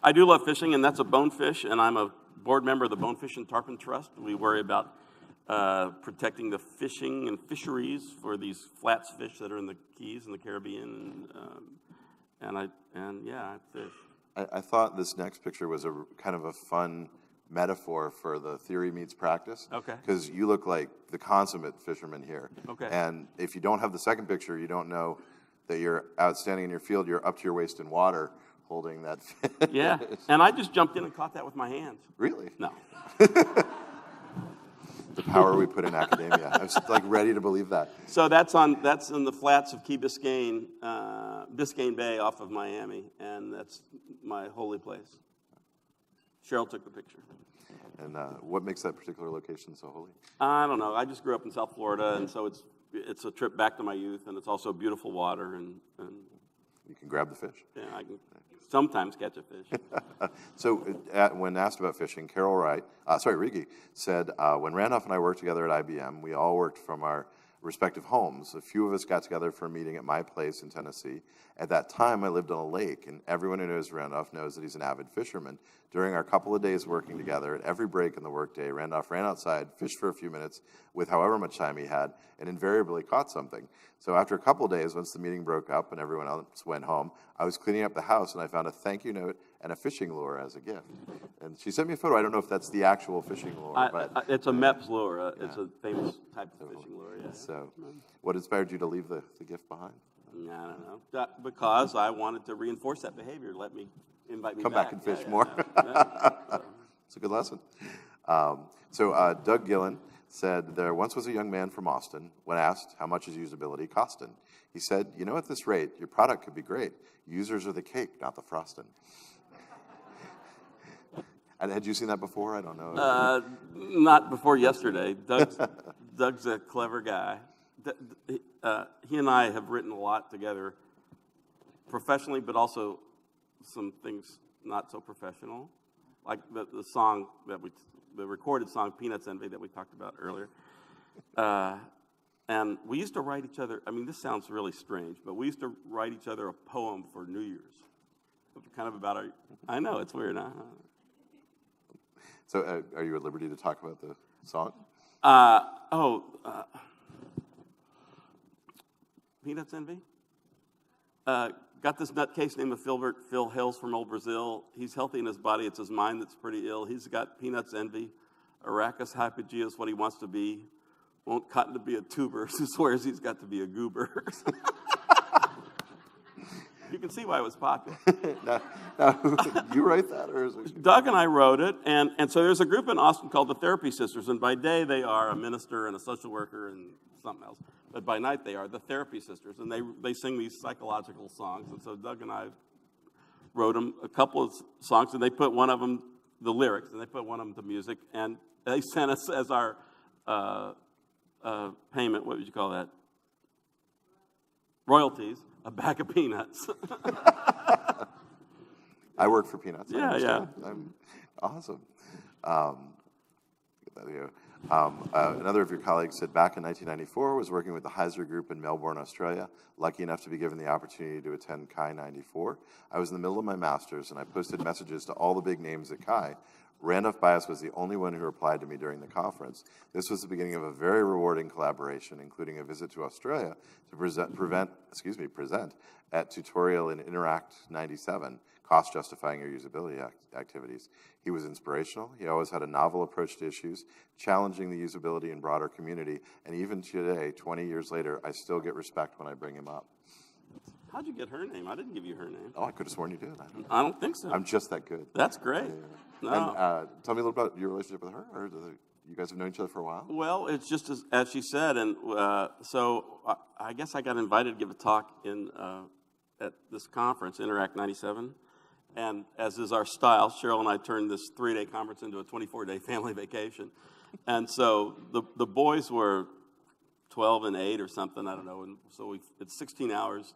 I do love fishing, and that's a bonefish, and I'm a board member of the Bonefish and Tarpon Trust. We worry about protecting the fishing and fisheries for these flats fish that are in the Keys and the Caribbean, and I fish. I thought this next picture was a kind of a fun metaphor for the theory meets practice. Okay. Because you look like the consummate fisherman here. Okay. And if you don't have the second picture, you don't know that you're outstanding in your field. You're up to your waist in water holding that fish. Yeah, and I just jumped in and caught that with my hands. Really? No. The power we put in academia. I was like ready to believe that. So that's in the flats of Key Biscayne, Biscayne Bay off of Miami, and that's my holy place. Cheryl took the picture. And what makes that particular location so holy? I don't know. I just grew up in South Florida, and so it's a trip back to my youth, and it's also beautiful water, and you can grab the fish. Yeah, I can sometimes catch a fish. So when asked about fishing, Rigi said, when Randolph and I worked together at IBM, we all worked from our respective homes. A few of us got together for a meeting at my place in Tennessee. At that time, I lived on a lake, and everyone who knows Randolph knows that he's an avid fisherman. During our couple of days working together, at every break in the workday, Randolph ran outside, fished for a few minutes with however much time he had, and invariably caught something. So after a couple of days, once the meeting broke up and everyone else went home, I was cleaning up the house, and I found a thank you note and a fishing lure as a gift. And she sent me a photo. I don't know if that's the actual fishing lure. But it's a MEPS lure. It's a famous type of fishing lure, yeah. So what inspired you to leave the gift behind? I don't know. Because I wanted to reinforce that behavior. Invite me Come back and fish more. Yeah. It's a good lesson. So Doug Gillen said, there once was a young man from Austin. When asked, how much is usability costing? He said, at this rate, your product could be great. Users are the cake, not the frosting. And had you seen that before? I don't know. Not before yesterday. Doug's a clever guy. He and I have written a lot together professionally, but also some things not so professional, like the song the recorded song Peanuts Envy that we talked about earlier. And we used to write each other, this sounds really strange, but we used to write each other a poem for New Year's. Kind of about I know, it's weird, huh? So are you at liberty to talk about the song? Peanuts Envy? Got this nutcase named Phil hails from old Brazil. He's healthy in his body, it's his mind that's pretty ill. He's got peanuts envy. Arachis hypogea is what he wants to be. Won't cotton to be a tuber, so swears he's got to be a goober. You can see why it was popular. Now, you write that, or is it? Doug and I wrote it, and so there's a group in Austin called the Therapy Sisters, and by day they are a minister and a social worker and something else, but by night they are the Therapy Sisters, and they sing these psychological songs, and so Doug and I wrote them a couple of songs, and they put one of them, the lyrics, and they put one of them to music, and they sent us as our payment, what would you call that? Royalties, a bag of peanuts. I work for Peanuts. Yeah. I'm awesome. Another of your colleagues said back in 1994 was working with the Heiser Group in Melbourne, Australia. Lucky enough to be given the opportunity to attend Chi 94. I was in the middle of my master's and I posted messages to all the big names at Chi. Randolph Bias was the only one who replied to me during the conference. This was the beginning of a very rewarding collaboration, including a visit to Australia to present at Tutorial in Interact 97, cost justifying your usability activities. He was inspirational. He always had a novel approach to issues, challenging the usability and broader community. And even today, 20 years later, I still get respect when I bring him up. How'd you get her name? I didn't give you her name. Oh, I could have sworn you did. I don't think so. I'm just that good. That's great. Yeah. No. And tell me a little about your relationship with her, or you guys have known each other for a while? Well, it's just as she said, and so I guess I got invited to give a talk at this conference, Interact 97, and as is our style, Cheryl and I turned this 3-day conference into a 24-day family vacation, and so the boys were 12 and 8 or something, I don't know, and so it's 16 hours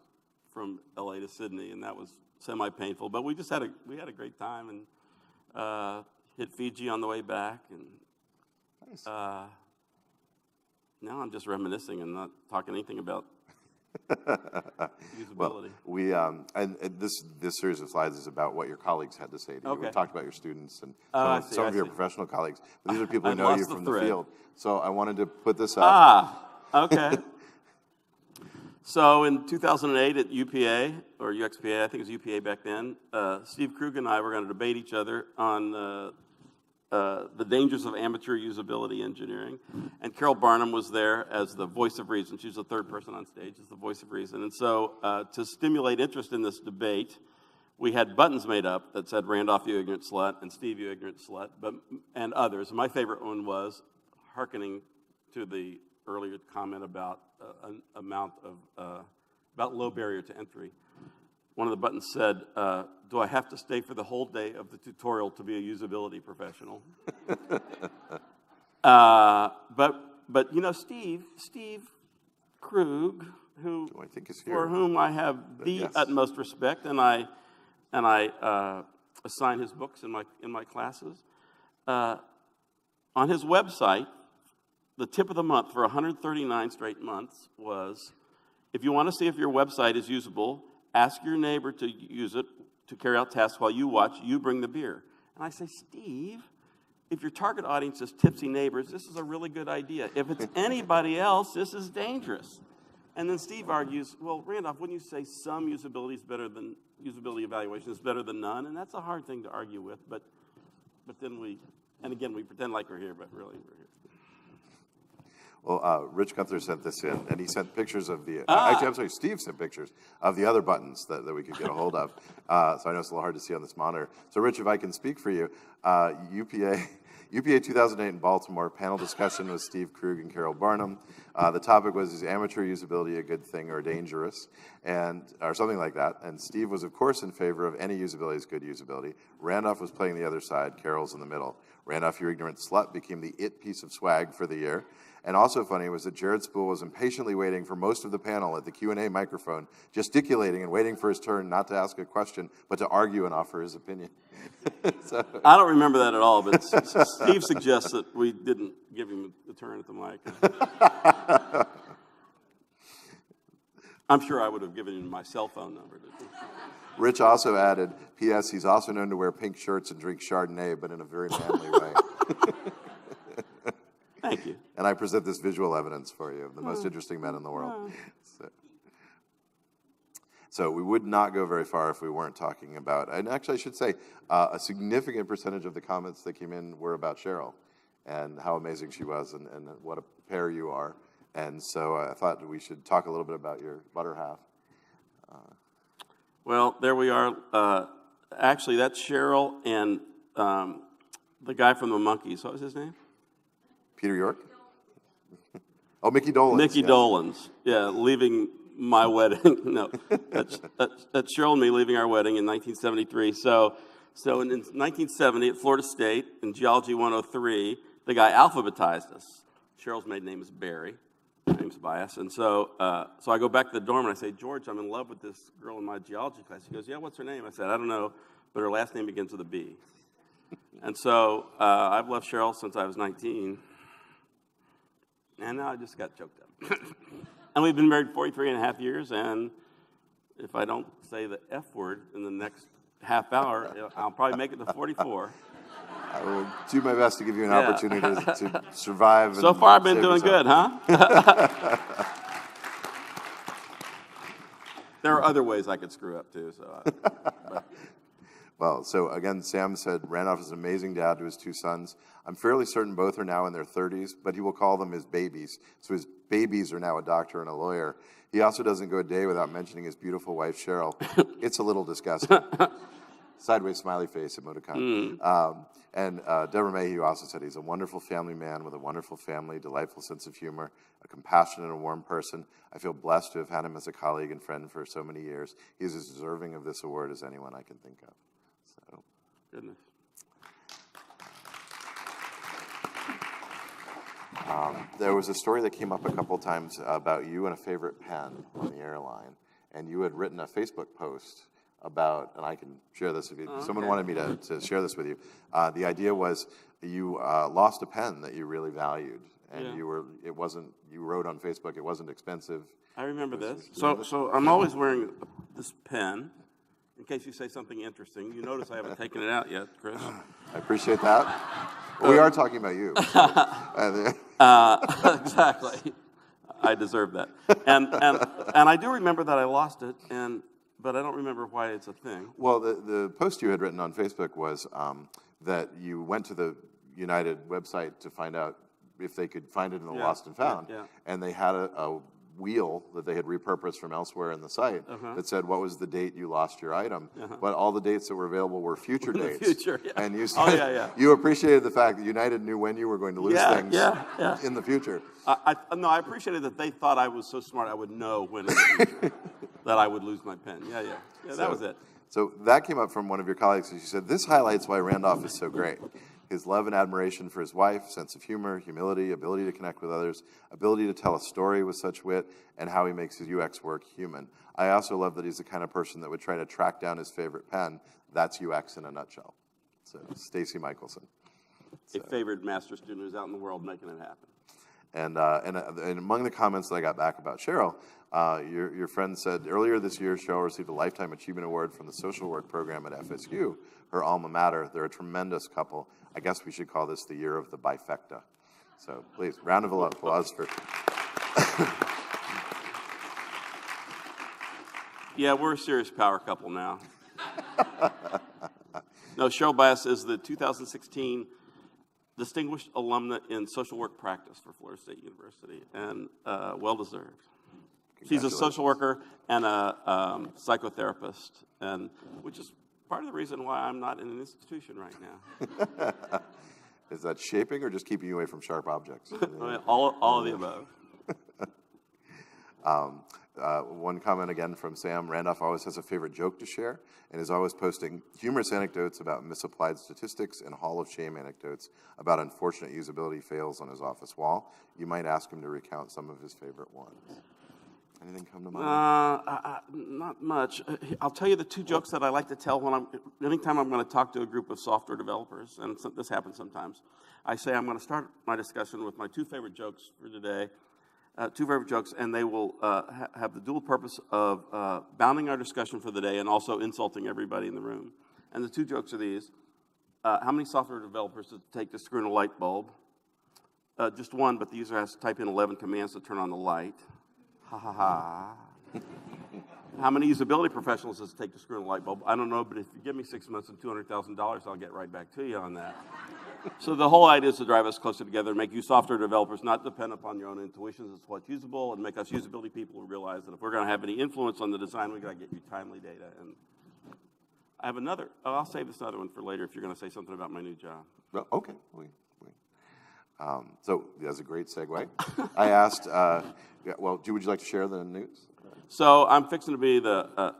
from LA to Sydney, and that was semi-painful, but we had a great time, and hit Fiji on the way back, and nice. Now I'm just reminiscing and not talking anything about usability. Well, we and this series of slides is about what your colleagues had to say to you. Okay. We talked about your students and I of your see. professional colleagues, but these are people who I've know you lost the from the thread. field. So I wanted to put this up. Okay. So in 2008 at UPA, or UXPA, I think it was UPA back then, Steve Krug and I were going to debate each other on the dangers of amateur usability engineering. And Carol Barnum was there as the voice of reason. She was the third person on stage as the voice of reason. And so to stimulate interest in this debate, we had buttons made up that said, Randolph, you ignorant slut, and Steve, you ignorant slut, and others. My favorite one was, hearkening to the earlier comment about about low barrier to entry. One of the buttons said, do I have to stay for the whole day of the tutorial to be a usability professional? But you know, Steve Krug, who I think is here. for whom I have the Yes. utmost respect, and I assign his books in my classes. On his website, the tip of the month for 139 straight months was, if you want to see if your website is usable, ask your neighbor to use it to carry out tasks while you watch, you bring the beer. And I say, Steve, if your target audience is tipsy neighbors, this is a really good idea. If it's anybody else, this is dangerous. And then Steve argues, well, Randolph, wouldn't you say some usability usability evaluation is better than none? And that's a hard thing to argue with, but then we pretend like we're here, but really we're here. Well, Rich Gunther sent this in, and he sent pictures of the... Actually, I'm sorry, Steve sent pictures of the other buttons that we could get a hold of. So I know it's a little hard to see on this monitor. So, Rich, if I can speak for you, UPA 2008 in Baltimore, panel discussion with Steve Krug and Carol Barnum. The topic was, is amateur usability a good thing or dangerous? Or something like that. And Steve was, of course, in favor of any usability is good usability. Randolph was playing the other side. Carol's in the middle. Randolph, you ignorant slut, became the it piece of swag for the year. And also funny was that Jared Spool was impatiently waiting for most of the panel at the Q&A microphone, gesticulating and waiting for his turn not to ask a question, but to argue and offer his opinion. So, I don't remember that at all, but Steve suggests that we didn't give him the turn at the mic. I'm sure I would have given him my cell phone number. Rich also added, P.S. He's also known to wear pink shirts and drink Chardonnay, but in a very manly way. Thank you. And I present this visual evidence for you of the most interesting men in the world. So we would not go very far if we weren't talking about, and actually I should say, a significant percentage of the comments that came in were about Cheryl and how amazing she was and what a pair you are. And so I thought we should talk a little bit about your better half. Well, there we are. Actually, that's Cheryl and the guy from the Monkees. What was his name? Peter York? Oh, Mickey Dolenz. Mickey yes. Dolenz. Yeah, leaving my wedding. No, that's Cheryl and me leaving our wedding in 1973. So in 1970 at Florida State in Geology 103, the guy alphabetized us. Cheryl's maiden name is Barry. My name's Bias. And so I go back to the dorm and I say, George, I'm in love with this girl in my geology class. He goes, yeah, what's her name? I said, I don't know, but her last name begins with a B. And so I've loved Cheryl since I was 19. And now I just got choked up. And we've been married 43 and a half years, and if I don't say the F word in the next half hour, I'll probably make it to 44. I will do my best to give you an opportunity to survive. So far, I've been doing good, huh? There are other ways I could screw up, too. Well, so again, Sam said Randolph is an amazing dad to his 2 sons. I'm fairly certain both are now in their 30s, but he will call them his babies. So his babies are now a doctor and a lawyer. He also doesn't go a day without mentioning his beautiful wife, Cheryl. It's a little disgusting. Sideways smiley face emoticon. And Deborah Mayhew also said he's a wonderful family man with a wonderful family, delightful sense of humor, a compassionate and warm person. I feel blessed to have had him as a colleague and friend for so many years. He's as deserving of this award as anyone I can think of. So, Goodness. there was a story that came up a couple times about you and a favorite pen on the airline, and you had written a Facebook post about, and I can share this if you, someone wanted me to share this with you. The idea was you lost a pen that you really valued, and you wrote on Facebook, it wasn't expensive. I remember this. So I'm always wearing this pen in case you say something interesting. You notice I haven't taken it out yet, Chris. I appreciate that. Well, we are talking about you. Exactly. I deserve that. And I do remember that I lost it, but I don't remember why it's a thing. Well, the post you had written on Facebook was that you went to the United website to find out if they could find it in the lost and found, and they had a wheel that they had repurposed from elsewhere in the site that said what was the date you lost your item, but all the dates that were available were future dates. Future, And you said you appreciated the fact that United knew when you were going to lose things in the future. No, I appreciated that they thought I was so smart I would know when in the future that I would lose my pen. Yeah, that was it. So that came up from one of your colleagues, and she said, this highlights why Randolph is so great. His love and admiration for his wife, sense of humor, humility, ability to connect with others, ability to tell a story with such wit, and how he makes his UX work human. I also love that he's the kind of person that would try to track down his favorite pen. That's UX in a nutshell. So, Stacy Michelson. A favored master student who's out in the world making it happen. And among the comments that I got back about Cheryl, your friend said, earlier this year, Cheryl received a Lifetime Achievement Award from the social work program at FSU, her alma mater. They're a tremendous couple. I guess we should call this the year of the bifecta. So please, round of applause for... Yeah, we're a serious power couple now. No, Cheryl Bias is the 2016 Distinguished Alumna in Social Work Practice for Florida State University, and well-deserved. She's a social worker and a psychotherapist, and which is part of the reason why I'm not in an institution right now. Is that shaping or just keeping you away from sharp objects? all of the above. One comment again from Sam, Randolph always has a favorite joke to share and is always posting humorous anecdotes about misapplied statistics and Hall of Shame anecdotes about unfortunate usability fails on his office wall. You might ask him to recount some of his favorite ones. Anything come to mind? Not much. I'll tell you the 2 jokes that I like to tell anytime I'm going to talk to a group of software developers, and this happens sometimes. I say I'm going to start my discussion with my 2 favorite jokes for today. 2 favorite jokes, and they will have the dual purpose of bounding our discussion for the day and also insulting everybody in the room. And the 2 jokes are these. How many software developers does it take to screw in a light bulb? Just one, but the user has to type in 11 commands to turn on the light. Ha ha ha. How many usability professionals does it take to screw in a light bulb? I don't know, but if you give me 6 months and $200,000, I'll get right back to you on that. So the whole idea is to drive us closer together, make you software developers not depend upon your own intuitions as to what's usable, and make us usability people who realize that if we're going to have any influence on the design, we've got to get you timely data. And I have another. I'll save this other one for later if you're going to say something about my new job. Well, okay. So that's a great segue. I asked, would you like to share the news? So I'm fixing to be the,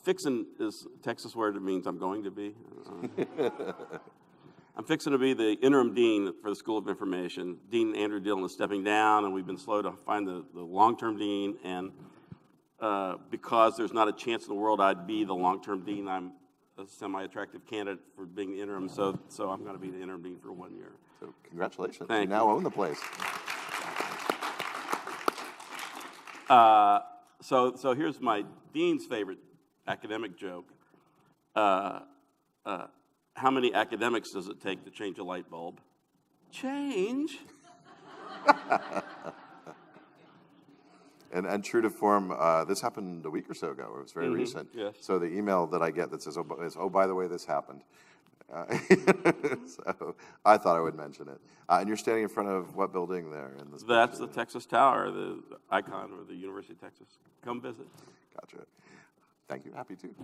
fixing is a Texas word that means I'm going to be. I'm fixing to be the interim dean for the School of Information. Dean Andrew Dillon is stepping down, and we've been slow to find the long-term dean, and because there's not a chance in the world I'd be the long-term dean, I'm a semi-attractive candidate for being the interim, so I'm going to be the interim dean for 1 year. So congratulations. Thank you now own the place. So here's my dean's favorite academic joke. How many academics does it take to change a light bulb? Change. And true to form, this happened a week or so ago. It was very recent. Yes. So the email that I get that says, oh, by the way, this happened. So I thought I would mention it. And you're standing in front of what building there? In this That's picture? the Texas Tower, the icon of the University of Texas. Come visit. Gotcha. Thank you. Happy to.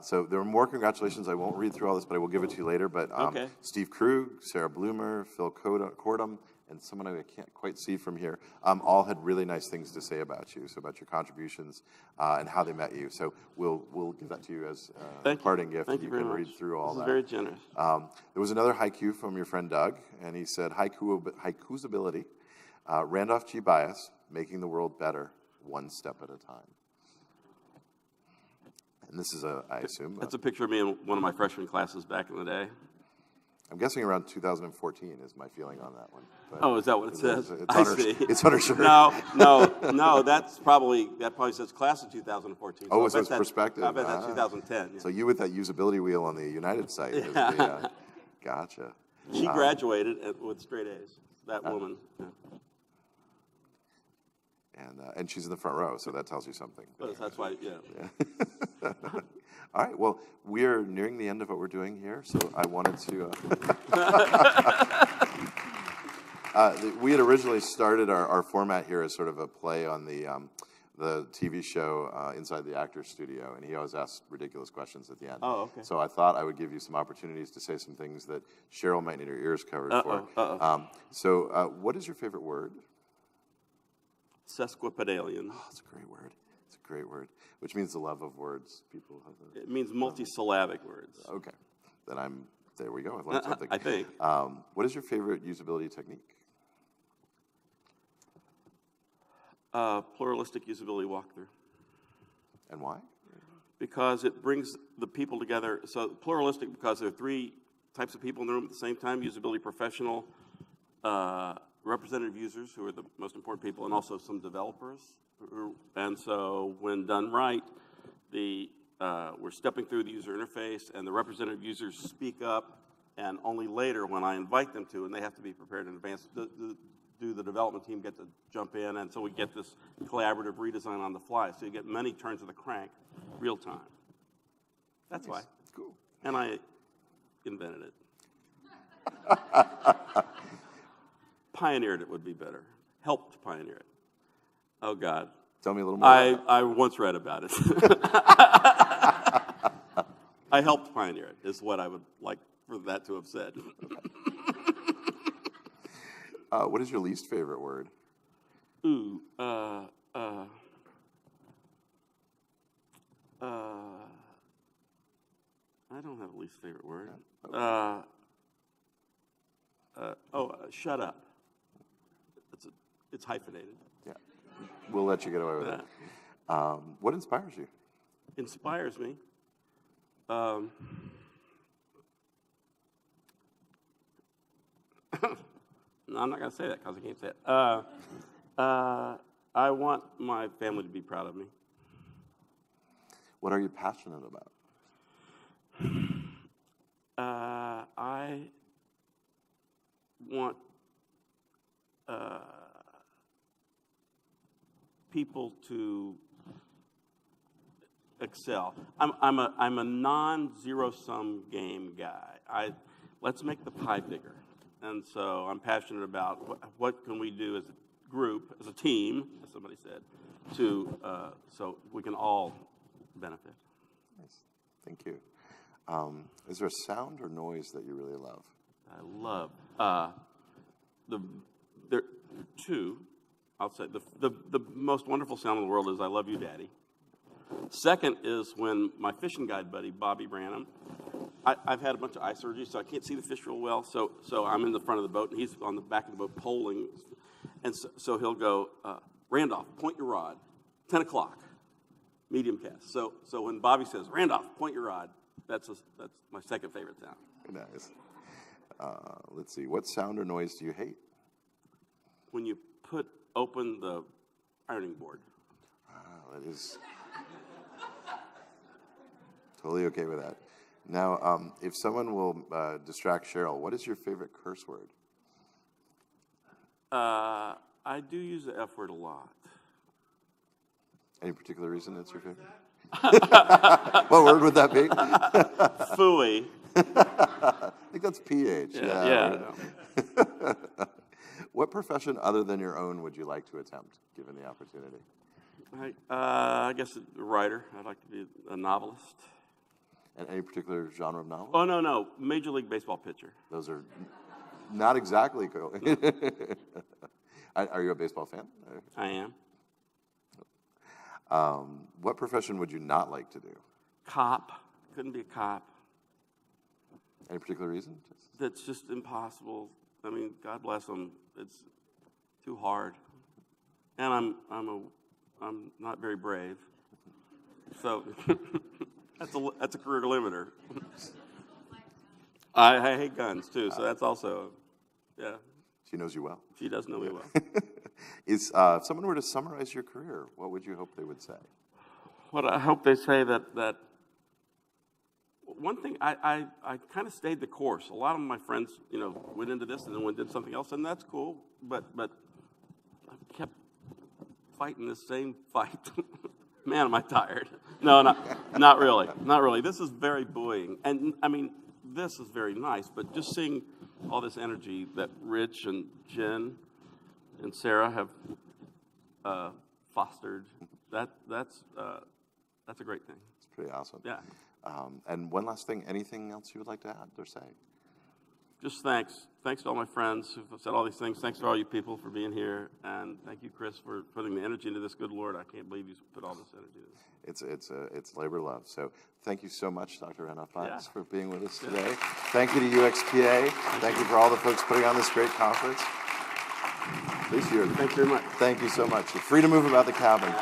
So there are more congratulations. I won't read through all this, but I will give it to you later. But Okay. Steve Krug, Sarah Bloomer, Phil Cordum, and someone I can't quite see from here, all had really nice things to say about you, so about your contributions and how they met you. So we'll give that to you as a parting gift. Thank you very can much. read through all This that. is very generous. There was another haiku from your friend Doug, and he said, Usability, Randolph Bias, making the world better, one step at a time. And this is, I assume. That's a picture of me in one of my freshman classes back in the day. I'm guessing around 2014 is my feeling on that one. But Oh, is that what it says? I see. It's on her shirt. No, that probably says class of 2014. Oh, So it says perspective. I bet that's 2010. Yeah. So you with that usability wheel on the United site. Is the, gotcha. She graduated with straight A's, that woman. Yeah. And she's in the front row, so that tells you something. That's why, yeah. All right, well, we're nearing the end of what we're doing here, so I wanted to... we had originally started our format here as sort of a play on the TV show Inside the Actors Studio, and he always asks ridiculous questions at the end. Oh, okay. So I thought I would give you some opportunities to say some things that Cheryl might need her ears covered for. So what is your favorite word? Sesquipedalian. Oh, it's a great word. It's a great word, which means the love of words. People have It means multisyllabic words. Okay, then there we go. I've learned something. I think. What is your favorite usability technique? Pluralistic usability walkthrough. And why? Because it brings the people together. So pluralistic because there are three types of people in the room at the same time: usability professional, representative users, who are the most important people, and also some developers. And so when done right, we're stepping through the user interface, and the representative users speak up, and only later, when I invite them to, and they have to be prepared in advance, do the development team get to jump in, and so we get this collaborative redesign on the fly. So you get many turns of the crank, real time. That's why. Cool. And I invented it. Pioneered it would be better. Helped pioneer it. Oh, God. Tell me a little more. I once read about it. I helped pioneer it, is what I would like for that to have said. What is your least favorite word? Ooh, I don't have a least favorite word. Shut up. It's hyphenated. Yeah, we'll let you get away with it. What inspires you? Inspires me. No, I'm not going to say that because I can't say it. I want my family to be proud of me. What are you passionate about? I want people to excel. I'm a non-zero sum game guy. Let's make the pie bigger, and so I'm passionate about what can we do as a group, as a team, as somebody said, to so we can all benefit. Nice, thank you. Is there a sound or noise that you really love? I love there are two. I'll say the most wonderful sound in the world is "I love you, Daddy." Second is when my fishing guide buddy Bobby Branham. I've had a bunch of eye surgery, so I can't see the fish real well. So I'm in the front of the boat, and he's on the back of the boat poling, and so he'll go, Randolph, point your rod, 10 o'clock, medium cast. So when Bobby says, Randolph, point your rod, that's my second favorite sound. Nice. Let's see. What sound or noise do you hate? When you open the ironing board. That is totally okay with that. Now, if someone will distract Cheryl, what is your favorite curse word? I do use the F word a lot. Any particular reason it's your favorite? What word would that be? Phooey. I think that's PH. Yeah. What profession other than your own would you like to attempt, given the opportunity? I guess a writer. I'd like to be a novelist. And any particular genre of novel? Oh, no. Major League Baseball pitcher. Those are not exactly cool. Are you a baseball fan? I am. What profession would you not like to do? Cop. Couldn't be a cop. Any particular reason? That's just impossible. I mean, God bless them. It's too hard. And I'm not very brave. So that's a career limiter. I hate guns too, so that's also, yeah. She knows you well. She does know me well. If someone were to summarize your career, what would you hope they would say? What I hope they say that one thing, I kind of stayed the course. A lot of my friends, went into this and then did something else, and that's cool. But I kept fighting the same fight. Man, am I tired? No, not really. Not really. This is very buoying. And, I mean, this is very nice, but just seeing all this energy that Rich and Jen and Sarah have fostered, that's a great thing. It's pretty awesome. Yeah. And one last thing, anything else you would like to add or say? Just thanks. Thanks to all my friends who've said all these things. Thanks to all you people for being here. And thank you, Chris, for putting the energy into this. Good Lord, I can't believe you put all this energy into this. It's labor of love. So thank you so much, Dr. Randolph Bias, for being with us today. Thank you to UXPA. Thank you for all the folks putting on this great conference. Lisa, Thanks very much. Thank you so much. You're free to move about the cabin.